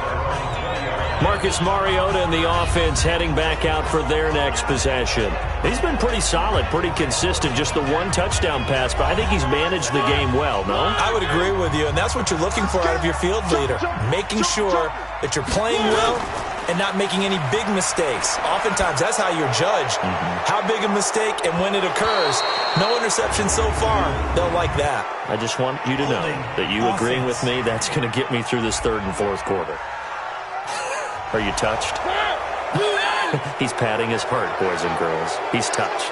S2: Marcus Mariota and the offense heading back out for their next possession. He's been pretty solid, pretty consistent, just the 1 touchdown pass, but I think he's managed the game well, no?
S3: I would agree with you, and that's what you're looking for out of your field leader, making sure that you're playing well and not making any big mistakes. Oftentimes, that's how you're judged. How big a mistake and when it occurs. No interception so far. They'll like that.
S2: I just want you to know that you agreeing with me, that's going to get me through this 3rd and 4th quarter. Are you touched? He's patting his heart, boys and girls. He's touched.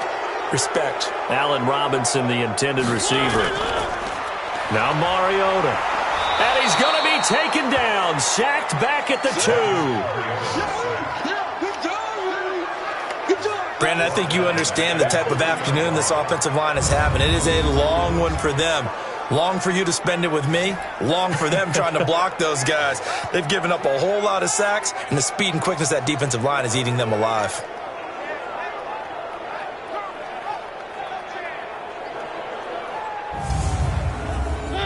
S3: Respect.
S2: Allen Robinson, the intended receiver. Now Mariota. And he's going to be taken down. Sacked back at the 2.
S3: Brandon, I think you understand the type of afternoon this offensive line is having. It is a long one for them. Long for you to spend it with me. Long for them trying to block those guys. They've given up a whole lot of sacks, and the speed and quickness of that defensive line is eating them alive.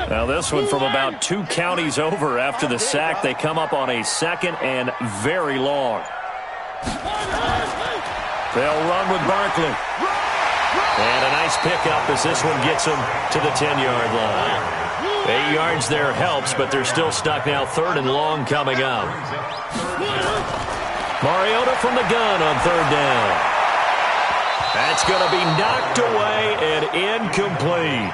S2: Now this one from about 2 counties over after the sack. They come up on a 2nd and very long. They'll run with Barkley. And a nice pickup as this one gets them to the 10-yard line. 8 yards there helps, but they're still stuck now. 3rd and long coming up. Mariota from the gun on 3rd down. That's going to be knocked away and incomplete.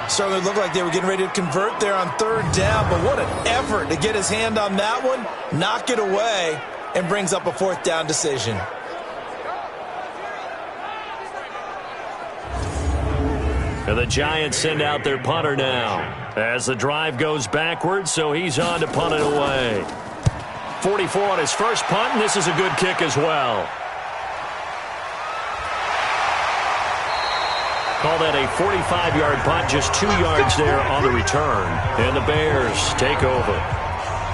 S3: Certainly looked like they were getting ready to convert there on third down, but what an effort to get his hand on that one, knock it away, and brings up a fourth down decision.
S2: And the Giants send out their punter now as the drive goes backwards, so he's on to punt it away. 44 on his first punt, and this is a good kick as well. Call that a 45-yard punt, just 2 yards there on the return. And the Bears take over.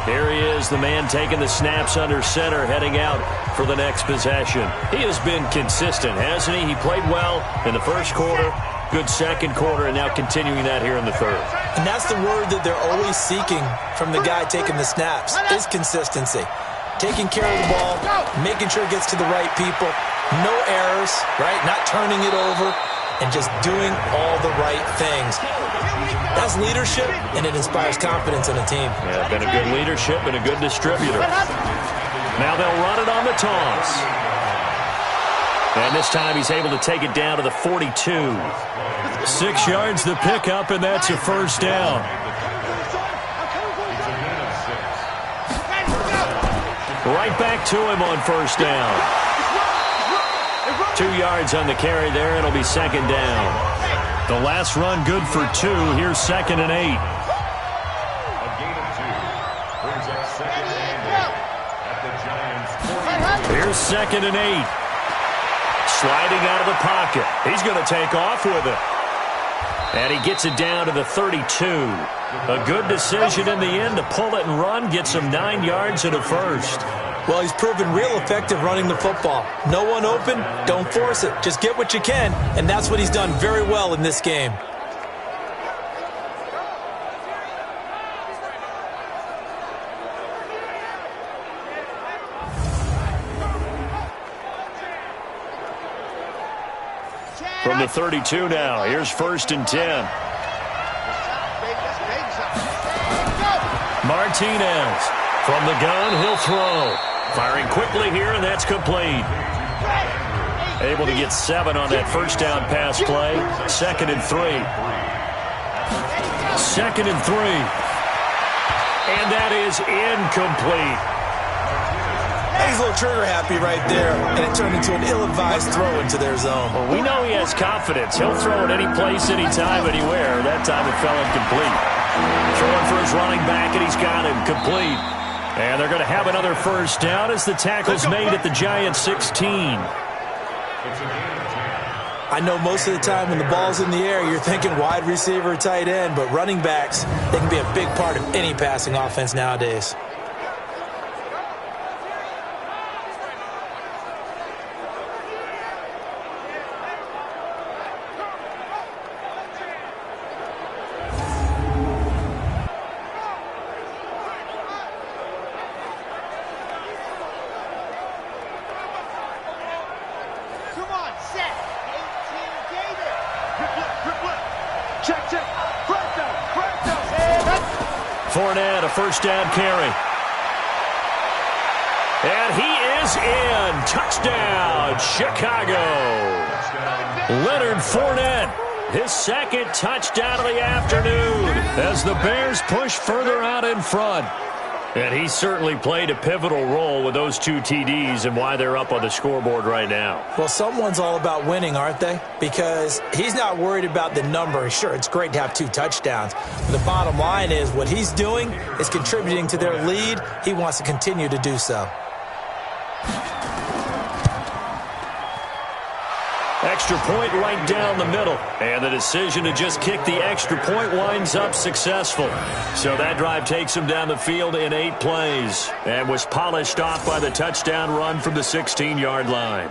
S2: Here he is, the man taking the snaps under center, heading out for the next possession. He has been consistent, hasn't he? He played well in the first quarter, good second quarter, and now continuing that here in the third.
S3: And that's the word that they're always seeking from the guy taking the snaps, is consistency. Taking care of the ball, making sure it gets to the right people, no errors, right? Not turning it over, and just doing all the right things. That's leadership, and it inspires confidence in a team.
S2: Yeah, been a good leadership and a good distributor. Now they'll run it on the toss. And this time he's able to take it down to the 42. 6 yards the pickup, and that's a first down. Right back to him on first down. 2 yards on the carry there. It'll be second down. The last run good for 2. Here's 2nd and 8.
S4: A gain of 2 brings up 2nd and 8 at the Giants' 40.
S2: Here's 2nd and 8. Sliding out of the pocket. He's going to take off with it. And he gets it down to the 32. A good decision in the end to pull it and run. Get some 9 yards and a first.
S3: Well, he's proven real effective running the football. No one open, don't force it. Just get what you can, and that's what he's done very well in this game.
S2: From the 32 now, here's 1st and 10. Martinez from the gun, he'll throw. Firing quickly here, and that's complete. Able to get 7 on that first down pass play. 2nd and 3. 2nd and 3. And that is incomplete.
S3: He's a little trigger happy right there, and it turned into an ill-advised throw into their zone.
S2: Well, we know he has confidence. He'll throw it any place, anytime, anywhere. That time it fell incomplete. Throwing for his running back, and he's got him complete. And they're going to have another first down as the tackle's made at the Giants' 16.
S3: I know most of the time when the ball's in the air, you're thinking wide receiver, tight end, but running backs, they can be a big part of any passing offense nowadays.
S2: Fournette, a first down carry. And he is in. Touchdown, Chicago. Leonard Fournette, his 2nd touchdown of the afternoon as the Bears push further out in front. And he certainly played a pivotal role with those 2 TDs and why they're up on the scoreboard right now.
S3: Well, someone's all about winning, aren't they? Because he's not worried about the number. Sure, it's great to have 2 touchdowns. But the bottom line is what he's doing is contributing to their lead. He wants to continue to do so.
S2: Extra point right down the middle. And the decision to just kick the extra point winds up successful. So that drive takes him down the field in 8 plays and was polished off by the touchdown run from the 16-yard line.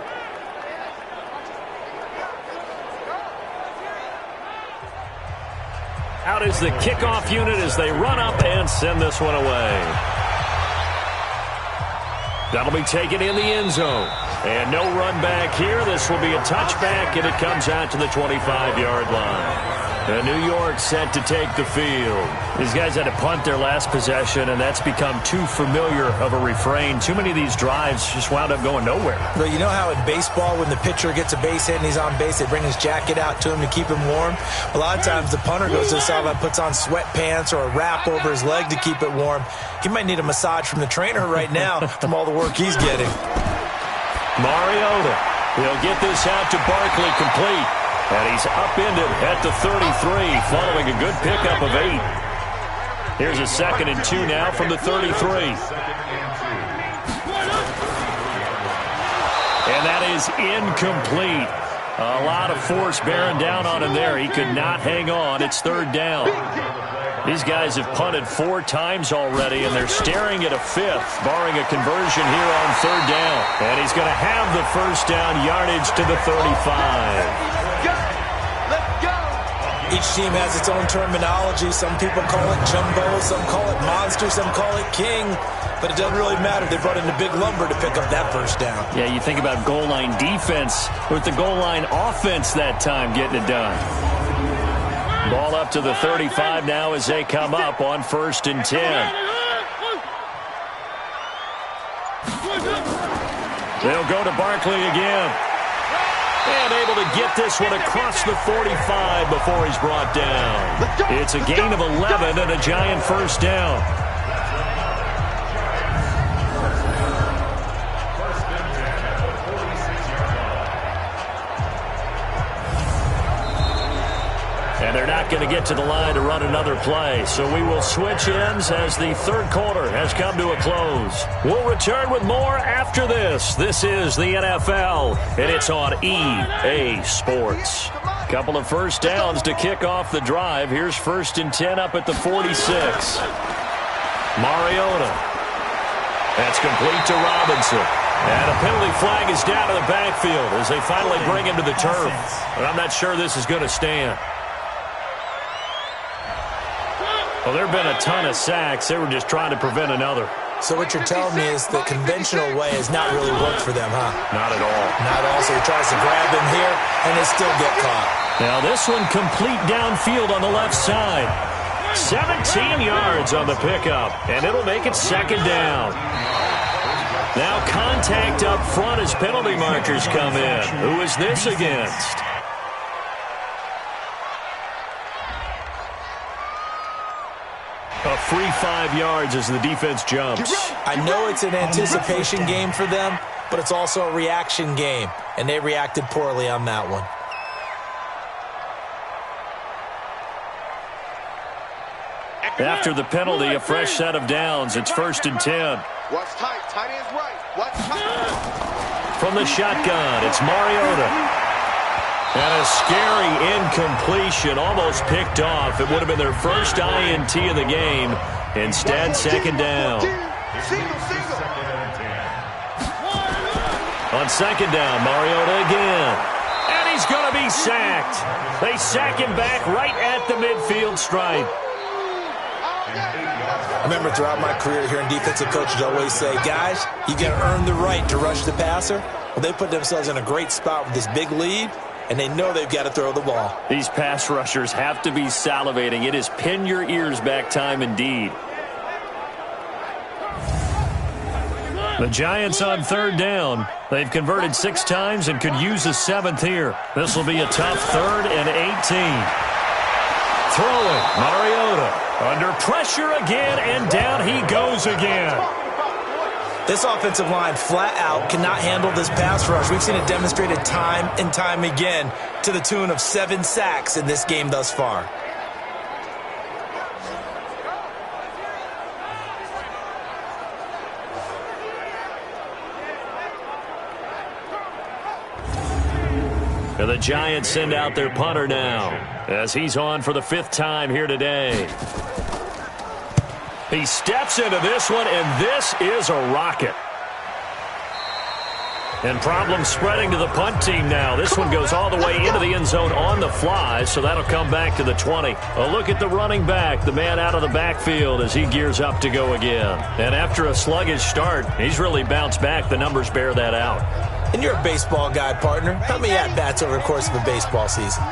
S2: Out is the kickoff unit as they run up and send this one away. That'll be taken in the end zone. And no run back here. This will be a touchback, and it comes out to the 25-yard line. And New York set to take the field. These guys had to punt their last possession, and that's become too familiar of a refrain. Too many of these drives just wound up going nowhere.
S3: Well, you know how in baseball, when the pitcher gets a base hit and he's on base, they bring his jacket out to him to keep him warm? A lot of times the punter goes to the sideline, puts on sweatpants or a wrap over his leg to keep it warm. He might need a massage from the trainer right now from all the work he's getting.
S2: Mariota, he'll get this out to Barkley complete. And he's upended at the 33, following a good pickup of 8. Here's a 2nd and 2 now from the 33. And that is incomplete. A lot of force bearing down on him there. He could not hang on. It's 3rd down. These guys have punted 4 times already, and they're staring at a 5th, barring a conversion here on 3rd down. And he's going to have the 1st down yardage to the 35.
S3: Each team has its own terminology. Some people call it jumbo, some call it monster, some call it king. But it doesn't really matter. They brought in the big lumber to pick up that 1st down.
S2: Yeah, you think about goal line defense with the goal line offense that time getting it done. Ball up to the 35 now as they come up on 1st and 10. They'll go to Barkley again. And able to get this one across the 45 before he's brought down. It's a gain of 11 and a Giant 1st down. And they're not going to get to the line to run another play. So we will switch ends as the 3rd quarter has come to a close. We'll return with more after this. This is the NFL, and it's on EA Sports. Couple of 1st downs to kick off the drive. Here's 1st and 10 up at the 46. Mariota. That's complete to Robinson. And a penalty flag is down to the backfield as they finally bring him to the turf. But I'm not sure this is going to stand. Well, there have been a ton of sacks. They were just trying to prevent another.
S3: So what you're telling me is the conventional way has not really worked for them, huh?
S2: Not at all.
S3: Not at all. So he tries to grab him here, and they still get caught.
S2: Now this one complete downfield on the left side. 17 yards on the pickup, and it'll make it 2nd down. Now contact up front as penalty markers come in. Who is this against? A free 5 yards as the defense jumps.
S3: I know it's an anticipation game for them, but it's also a reaction game, and they reacted poorly on that one.
S2: After the penalty, a fresh set of downs. It's 1st and 10.
S4: Watch tight. Tight end's right. Watch tight.
S2: From the shotgun, it's Mariota. And a scary incompletion, almost picked off. It would have been their first INT of the game. Instead, 2nd down. On 2nd down, Mariota again. And he's going to be sacked. They sack him back right at the midfield stripe.
S3: I remember throughout my career hearing defensive coaches always say, guys, you got to earn the right to rush the passer. Well, they put themselves in a great spot with this big lead, and they know they've got to throw the ball.
S2: These pass rushers have to be salivating. It is pin your ears back time indeed. The Giants on 3rd down. They've converted 6 times and could use a 7th here. This will be a tough 3rd and 18. Throwing, Mariota. Under pressure again, and down he goes again.
S3: This offensive line flat out cannot handle this pass rush. We've seen it demonstrated time and time again to the tune of 7 sacks in this game thus far.
S2: And the Giants send out their punter now as he's on for the 5th time here today. He steps into this one, and this is a rocket. And problems spreading to the punt team now. This one goes all the way into the end zone on the fly, so that'll come back to the 20. A look at the running back, the man out of the backfield as he gears up to go again. And after a sluggish start, he's really bounced back. The numbers bear that out.
S3: And you're a baseball guy, partner. How many at-bats over the course of a baseball season?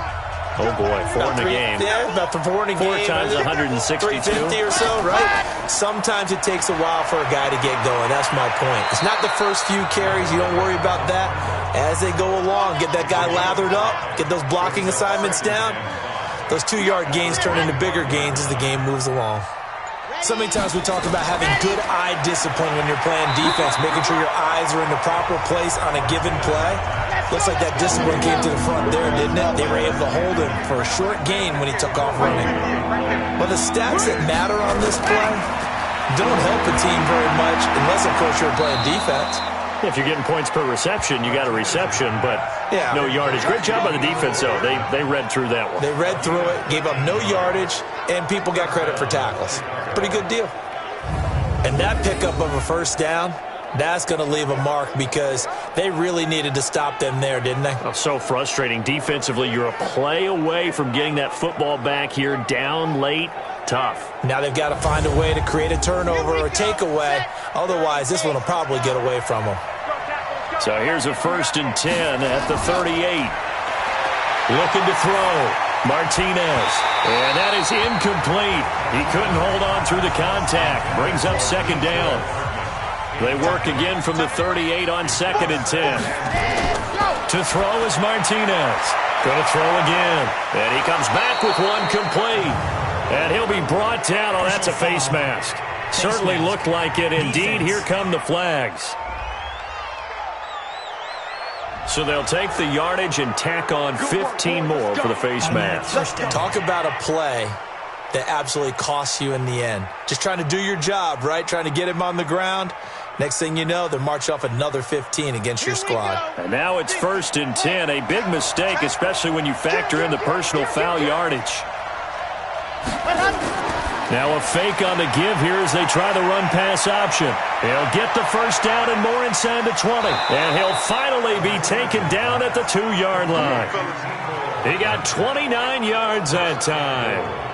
S2: Oh, boy, 4 in the game.
S3: Yeah, about 4 in a game.
S2: 4 times 162.
S3: 350 or so, right? Sometimes it takes a while for a guy to get going. That's my point. It's not the first few carries. You don't worry about that. As they go along, get that guy lathered up, get those blocking assignments down. Those 2-yard gains turn into bigger gains as the game moves along. So many times we talk about having good eye discipline when you're playing defense, making sure your eyes are in the proper place on a given play. Looks like that discipline came to the front there, didn't it? They were able to hold him for a short gain when he took off running. Well, the stats that matter on this play don't help a team very much unless, of course, you're playing defense.
S2: If you're getting points per reception, you got a reception, but no yardage. Great job by the defense, though. They read through that one.
S3: They read through it, gave up no yardage, and people got credit for tackles. Pretty good deal. And that pickup of a first down, that's going to leave a mark because they really needed to stop them there, didn't they?
S2: Oh, so frustrating. Defensively, you're a play away from getting that football back here down late. Tough.
S3: Now they've got to find a way to create a turnover or a takeaway. Otherwise, this one will probably get away from them.
S2: So here's a 1st and 10 at the 38. Looking to throw. Martinez. And that is incomplete. He couldn't hold on through the contact. Brings up 2nd down. They work again from the 38 on 2nd and 10. To throw is Martinez. Going to throw again. And he comes back with one complete. And he'll be brought down. Oh, that's a face mask. Certainly looked like it. Indeed, here come the flags. So they'll take the yardage and tack on 15 more for the face mask.
S3: Talk about a play that absolutely costs you in the end. Just trying to do your job, right? Trying to get him on the ground. Next thing you know, they'll march off another 15 against your squad.
S2: And now it's 1st and 10. A big mistake, especially when you factor in the personal foul yardage. Now a fake on the give here as they try the run-pass option. He'll get the first down and more inside the 20. And he'll finally be taken down at the 2-yard line. He got 29 yards that time.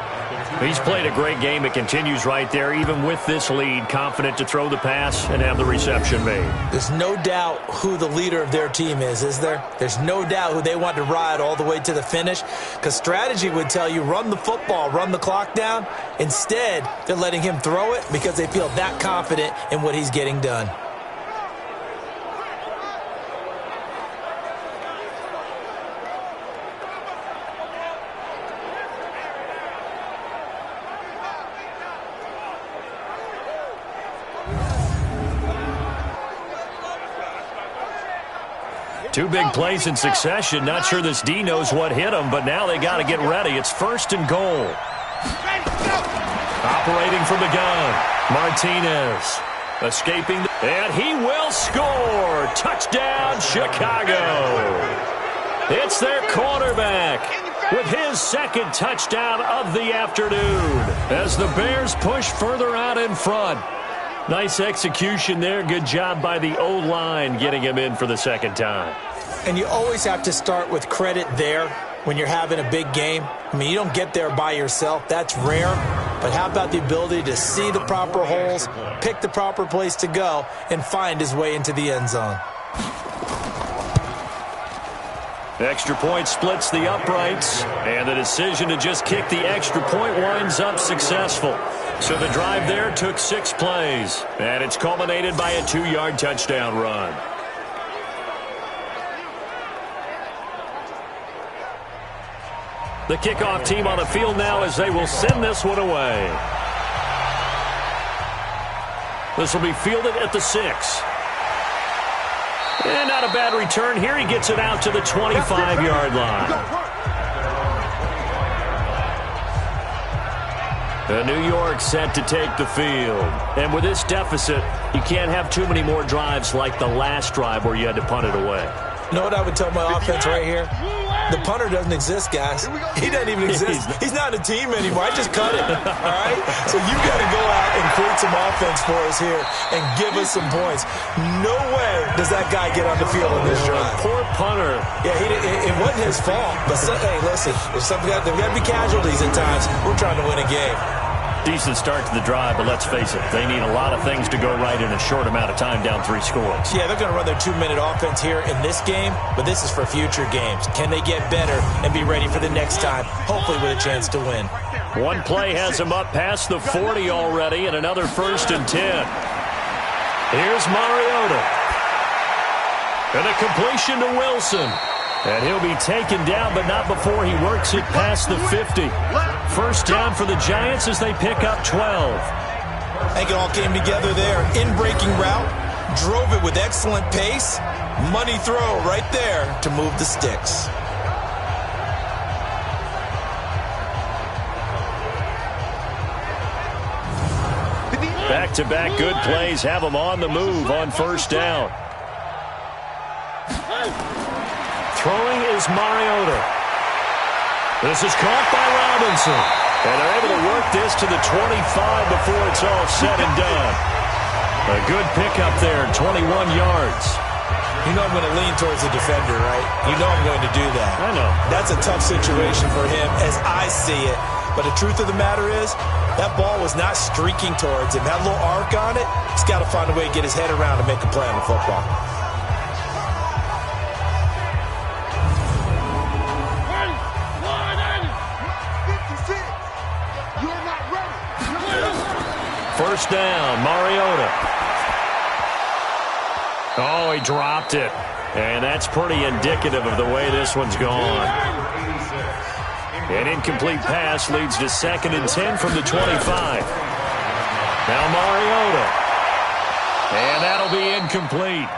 S2: He's played a great game. It continues right there, even with this lead, confident to throw the pass and have the reception made.
S3: There's no doubt who the leader of their team is there? There's no doubt who they want to ride all the way to the finish, because strategy would tell you run the football, run the clock down. Instead, they're letting him throw it because they feel that confident in what he's getting done.
S2: Two big plays in succession. Not sure this D knows what hit him, but now they got to get ready. It's 1st and goal. Operating from the gun. Martinez escaping. And he will score. Touchdown, Chicago. It's their quarterback with his 2nd touchdown of the afternoon as the Bears push further out in front. Nice execution there. Good job by the O-line getting him in for the 2nd time.
S3: And you always have to start with credit there when you're having a big game. I mean, you don't get there by yourself. That's rare. But how about the ability to see the proper holes, pick the proper place to go, and find his way into the end zone?
S2: Extra point splits the uprights, and the decision to just kick the extra point winds up successful. So the drive there took 6 plays, and it's culminated by a 2-yard touchdown run. The kickoff team on the field now as they will send this one away. This will be fielded at the 6. And not a bad return here. He gets it out to the 25-yard line. New York set to take the field. And with this deficit, you can't have too many more drives like the last drive where you had to punt it away.
S3: You know what I would tell my offense right here? The punter doesn't exist, guys. He doesn't even exist. He's not a team anymore. I just cut it, all right? So you've got to go out and create some offense for us here and give us some points. No way does that guy get on the field on this drive.
S2: Poor punter.
S3: Yeah, it wasn't his fault. But, hey, listen, there's got to be casualties at times. We're trying to win a game.
S2: Decent start to the drive, but let's face it, they need a lot of things to go right in a short amount of time down 3 scores.
S3: Yeah, they're going to run their 2-minute offense here in this game, but this is for future games. Can they get better and be ready for the next time, hopefully with a chance to win?
S2: One play has him up past the 40 already, and another 1st and 10. Here's Mariota. And a completion to Wilson. And he'll be taken down, but not before he works it past the 50. First down for the Giants as they pick up 12.
S3: I think it all came together there. In-breaking route, drove it with excellent pace. Money throw right there to move the sticks.
S2: Back-to-back good plays have them on the move on first down. Throwing is Mariota. This is caught by Robinson. And they're able to work this to the 25 before it's all said and done. A good pickup there, 21 yards.
S3: You know I'm going to lean towards the defender, right? You know I'm going to do that.
S2: I know.
S3: That's a tough situation for him as I see it. But the truth of the matter is, that ball was not streaking towards him. That little arc on it, he's got to find a way to get his head around and make a play on the football.
S2: First down, Mariota. Oh, he dropped it. And that's pretty indicative of the way this one's gone. An incomplete pass leads to 2nd and 10 from the 25. Now Mariota. And that'll be incomplete.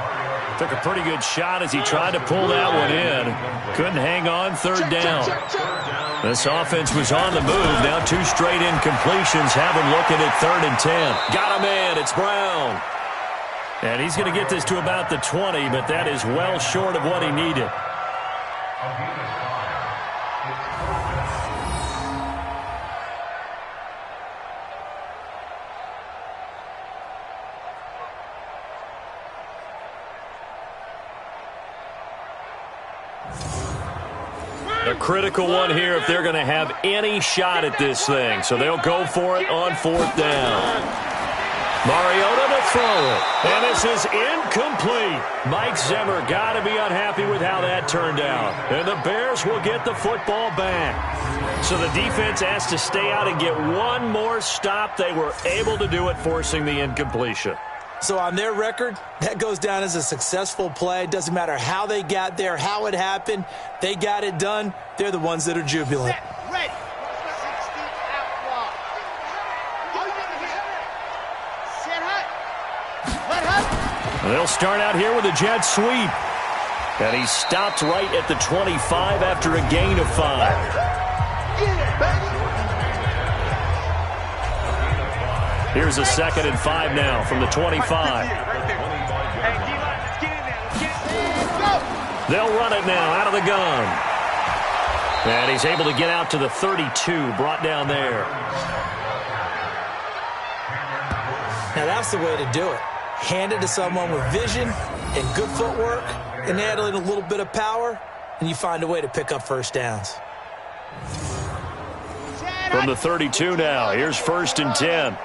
S2: Took a pretty good shot as he tried to pull that one in. Couldn't hang on 3rd down. This offense was on the move. Now 2 straight incompletions have him looking at 3rd and 10. Got a man. It's Brown. And he's going to get this to about the 20, but that is well short of what he needed. A critical one here if they're going to have any shot at this thing. So they'll go for it on 4th down. Mariota to throw it. And this is incomplete. Mike Zimmer got to be unhappy with how that turned out. And the Bears will get the football back. So the defense has to stay out and get one more stop. They were able to do it, forcing the incompletion.
S3: So on their record, that goes down as a successful play. Doesn't matter how they got there, how it happened. They got it done. They're the ones that are jubilant.
S4: Ready. 16 out block. Set hut. Let hut.
S2: They'll start out here with a jet sweep. And he stopped right at the 25 after a gain of 5.
S4: Get it, baby.
S2: Here's a 2nd and 5 now from the 25. They'll run it now out of the gun. And he's able to get out to the 32, brought down there.
S3: Now that's the way to do it. Hand it to someone with vision and good footwork and add in a little bit of power, and you find a way to pick up first downs.
S2: From the 32 now, here's 1st and 10.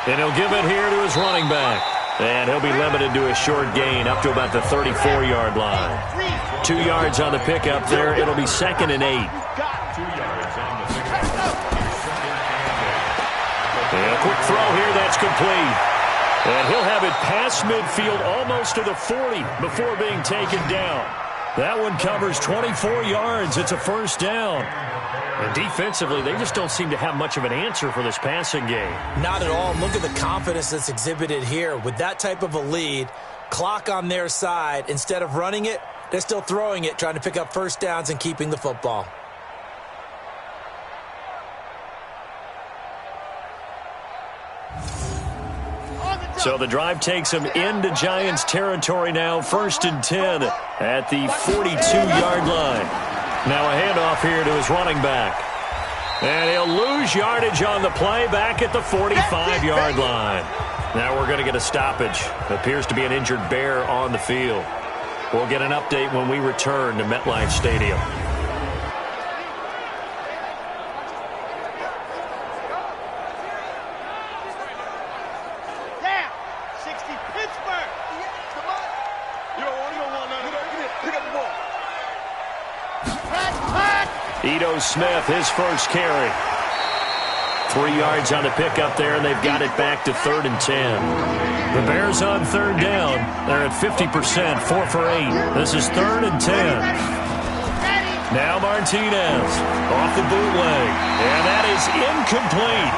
S2: And he'll give it here to his running back. And he'll be limited to a short gain up to about the 34-yard line. 2 yards on the pickup there. It'll be 2nd and 8. And a quick throw here. That's complete. And he'll have it past midfield almost to the 40 before being taken down. That one covers 24 yards. It's a first down. And defensively, they just don't seem to have much of an answer for this passing game.
S3: Not at all. Look at the confidence that's exhibited here. With that type of a lead, clock on their side, instead of running it, they're still throwing it, trying to pick up first downs and keeping the football.
S2: So the drive takes him into Giants territory now. 1st and 10 at the 42-yard line. Now a handoff here to his running back. And he'll lose yardage on the play back at the 45-yard line. Now we're going to get a stoppage. Appears to be an injured Bear on the field. We'll get an update when we return to MetLife Stadium. Ito Smith, his first carry. 3 yards on the pickup there, and they've got it back to 3rd and 10. The Bears on 3rd down. They're at 50%, 4 for 8. This is 3rd and 10. Now Martinez off the bootleg, and that is incomplete.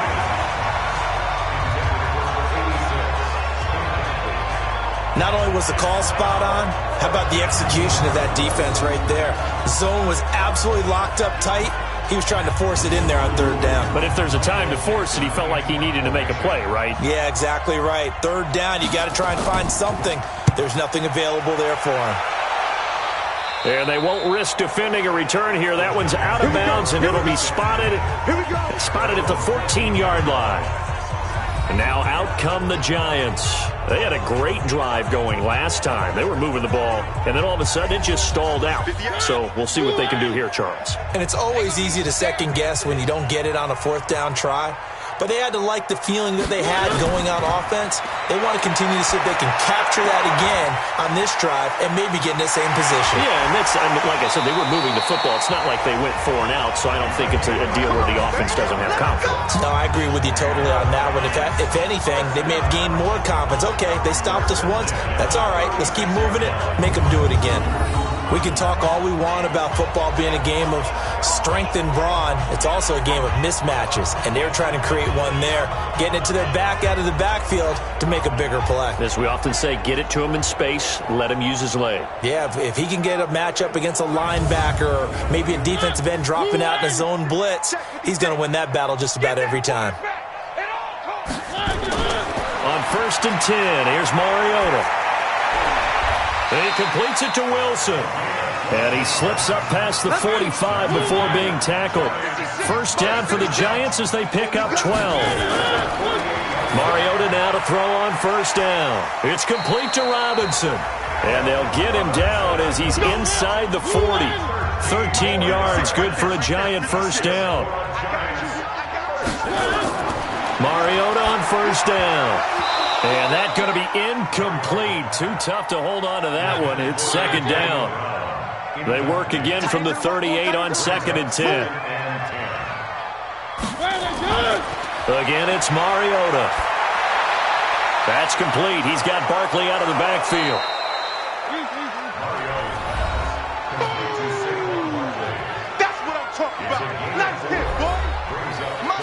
S3: Not only was the call spot on, how about the execution of that defense right there? Zone was absolutely locked up tight. He was trying to force it in there on 3rd down.
S2: But if there's a time to force it, he felt like he needed to make a play, right?
S3: Yeah, exactly right. 3rd down, you got to try and find something. There's nothing available there for him.
S2: And they won't risk defending a return here. That one's out of bounds, and it'll be spotted at the 14-yard line. And now out come the Giants. They had a great drive going last time. They were moving the ball, and then all of a sudden it just stalled out. So we'll see what they can do here, Charles.
S3: And it's always easy to second guess when you don't get it on a 4th down try. But they had to like the feeling that they had going on offense. They want to continue to see if they can capture that again on this drive and maybe get in the same position.
S2: Yeah, and that's, like I said, they were moving the football. It's not like they went 4 and out, so I don't think it's a deal where the offense doesn't have confidence.
S3: No, I agree with you totally on that one. If anything, they may have gained more confidence. Okay, they stopped us once. That's all right. Let's keep moving it. Make them do it again. We can talk all we want about football being a game of strength and brawn. It's also a game of mismatches, and they're trying to create one there, getting it to their back out of the backfield to make a bigger play.
S2: As we often say, get it to him in space, let him use his leg.
S3: Yeah, if he can get a matchup against a linebacker or maybe a defensive end dropping out in a zone blitz, he's going to win that battle just about every time.
S2: On 1st and 10, here's Mariota. He completes it to Wilson. And he slips up past the 45 before being tackled. 1st down for the Giants as they pick up 12. Mariota now to throw on 1st down. It's complete to Robinson. And they'll get him down as he's inside the 40. 13 yards, good for a Giant 1st down. Mariota on 1st down. And that's going to be incomplete. Too tough to hold on to that one. It's 2nd down. They work again from the 38 on 2nd and 10. Again, it's Mariota. That's complete. He's got Barkley out of the backfield.
S4: That's what I'm talking about. Nice hit, boy.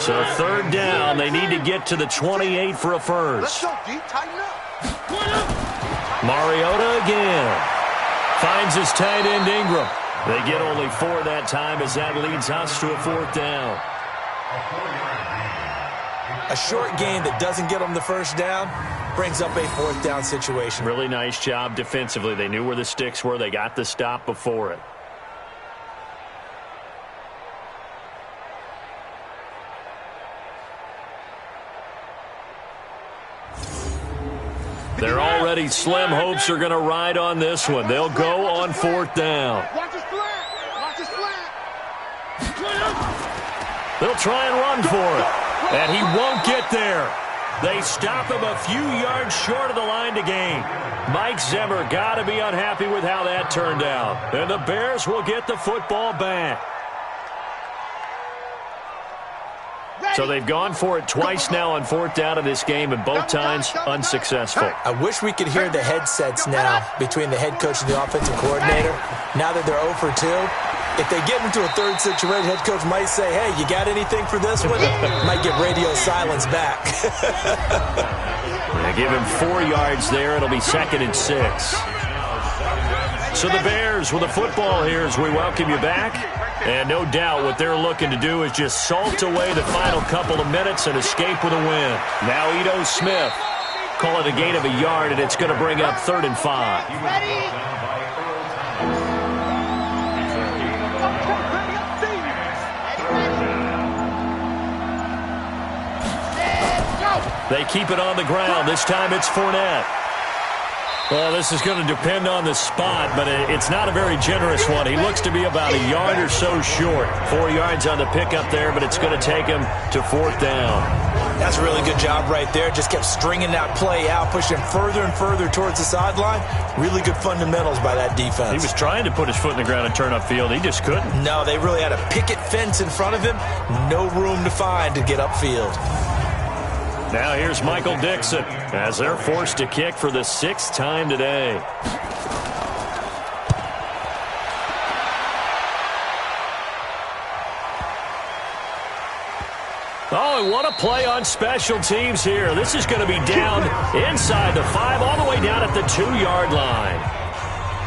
S2: So 3rd down. They need to get to the 28 for a first.
S4: Let's go, D. Tighten up.
S2: Mariota again. Finds his tight end Ingram. They get only 4 that time as that leads us to a 4th down.
S3: A short gain that doesn't get them the 1st down brings up a 4th down situation.
S2: Really nice job defensively. They knew where the sticks were. They got the stop before it. They're already slim hopes are going to ride on this one. They'll go on 4th down.
S4: Watch his flat. Watch his flat.
S2: They'll try and run for it. And he won't get there. They stop him a few yards short of the line to gain. Mike Zimmer got to be unhappy with how that turned out. And the Bears will get the football back. So they've gone for it twice now on 4th down in this game, and both times unsuccessful.
S3: I wish we could hear the headsets now between the head coach and the offensive coordinator. Now that they're 0 for 2, if they get into a 3rd situation, head coach might say, hey, you got anything for this one? Might get radio silence back.
S2: They give him 4 yards there. It'll be 2nd and 6. So the Bears with the football here as we welcome you back. And no doubt what they're looking to do is just salt away the final couple of minutes and escape with a win. Now Ito Smith. Call it a gain of a yard, and it's going to bring up 3rd and 5. They keep it on the ground. This time it's Fournette. Well, this is going to depend on the spot, but it's not a very generous one. He looks to be about a yard or so short. 4 yards on the pickup there, but it's going to take him to fourth down.
S3: That's a really good job right there. Just kept stringing that play out, pushing further and further towards the sideline. Really good fundamentals by that defense.
S2: He was trying to put his foot in the ground and turn upfield. He just couldn't.
S3: No, they really had a picket fence in front of him. No room to find to get upfield.
S2: Now here's Michael Dixon as they're forced to kick for the 6th time today. Oh, and what a play on special teams here. This is going to be down inside the 5, all the way down at the 2-yard line.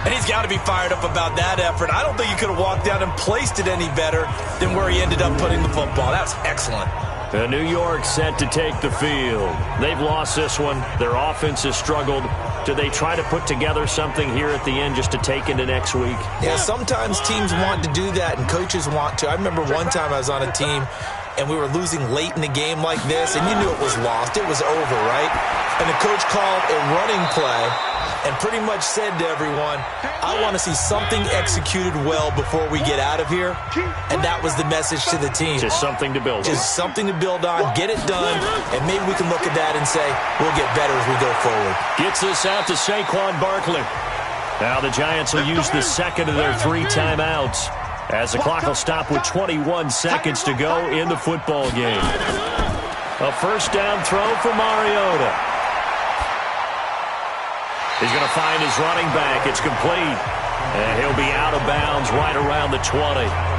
S3: And he's got to be fired up about that effort. I don't think he could have walked down and placed it any better than where he ended up putting the football. That's excellent.
S2: New York set to take the field. They've lost this one. Their offense has struggled. Do they try to put together something here at the end just to take into next week?
S3: Yeah, sometimes teams want to do that and coaches want to. I remember one time I was on a team and we were losing late in the game like this, and you knew it was lost. It was over, right? And the coach called a running play and pretty much said to everyone, I want to see something executed well before we get out of here. And that was the message to the team.
S2: Just something to build on.
S3: Just something to build on, get it done, and maybe we can look at that and say, we'll get better as we go forward.
S2: Gets this out to Saquon Barkley. Now the Giants will use the second of their 3 timeouts as the clock will stop with 21 seconds to go in the football game. A first down throw for Mariota. He's going to find his running back. It's complete. And he'll be out of bounds right around the 20.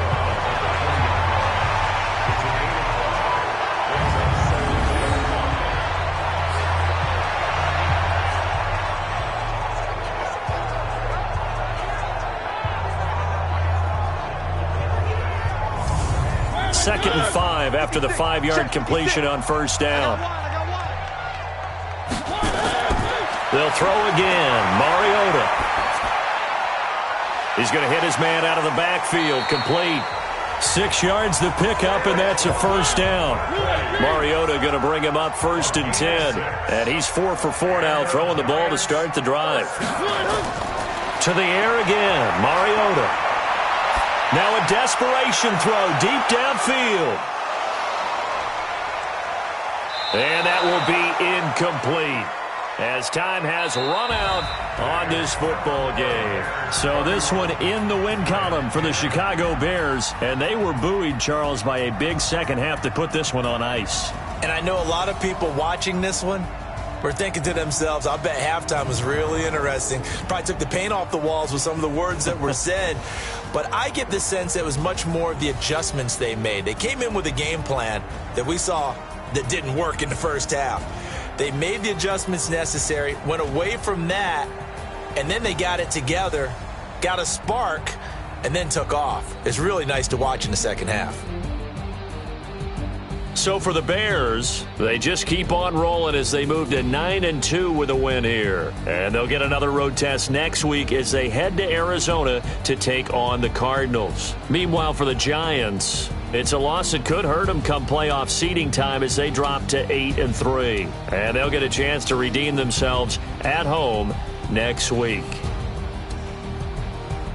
S2: Second and 5 after the 5-yard completion on first down. They'll throw again. Mariota. He's going to hit his man out of the backfield. Complete. 6 yards the pickup, and that's a first down. Mariota going to bring him up 1st and 10. And he's 4 for 4 now, throwing the ball to start the drive. To the air again. Mariota. Now a desperation throw deep downfield. And that will be incomplete, as time has run out on this football game. So this one in the win column for the Chicago Bears. And they were buoyed, Charles, by a big second half to put this one on ice.
S3: And I know a lot of people watching this one were thinking to themselves, I bet halftime was really interesting. Probably took the paint off the walls with some of the words that were said. But I get the sense that it was much more of the adjustments they made. They came in with a game plan that we saw that didn't work in the first half. They made the adjustments necessary, went away from that, and then they got it together, got a spark, and then took off. It's really nice to watch in the second half.
S2: So for the Bears, they just keep on rolling as they move to 9-2 with a win here. And they'll get another road test next week as they head to Arizona to take on the Cardinals. Meanwhile, for the Giants, it's a loss that could hurt them come playoff seeding time as they drop to 8-3. And they'll get a chance to redeem themselves at home next week.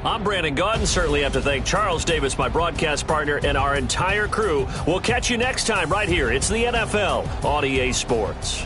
S2: I'm Brandon Gaudin. Certainly have to thank Charles Davis, my broadcast partner, and our entire crew. We'll catch you next time right here. It's the NFL on EA Sports.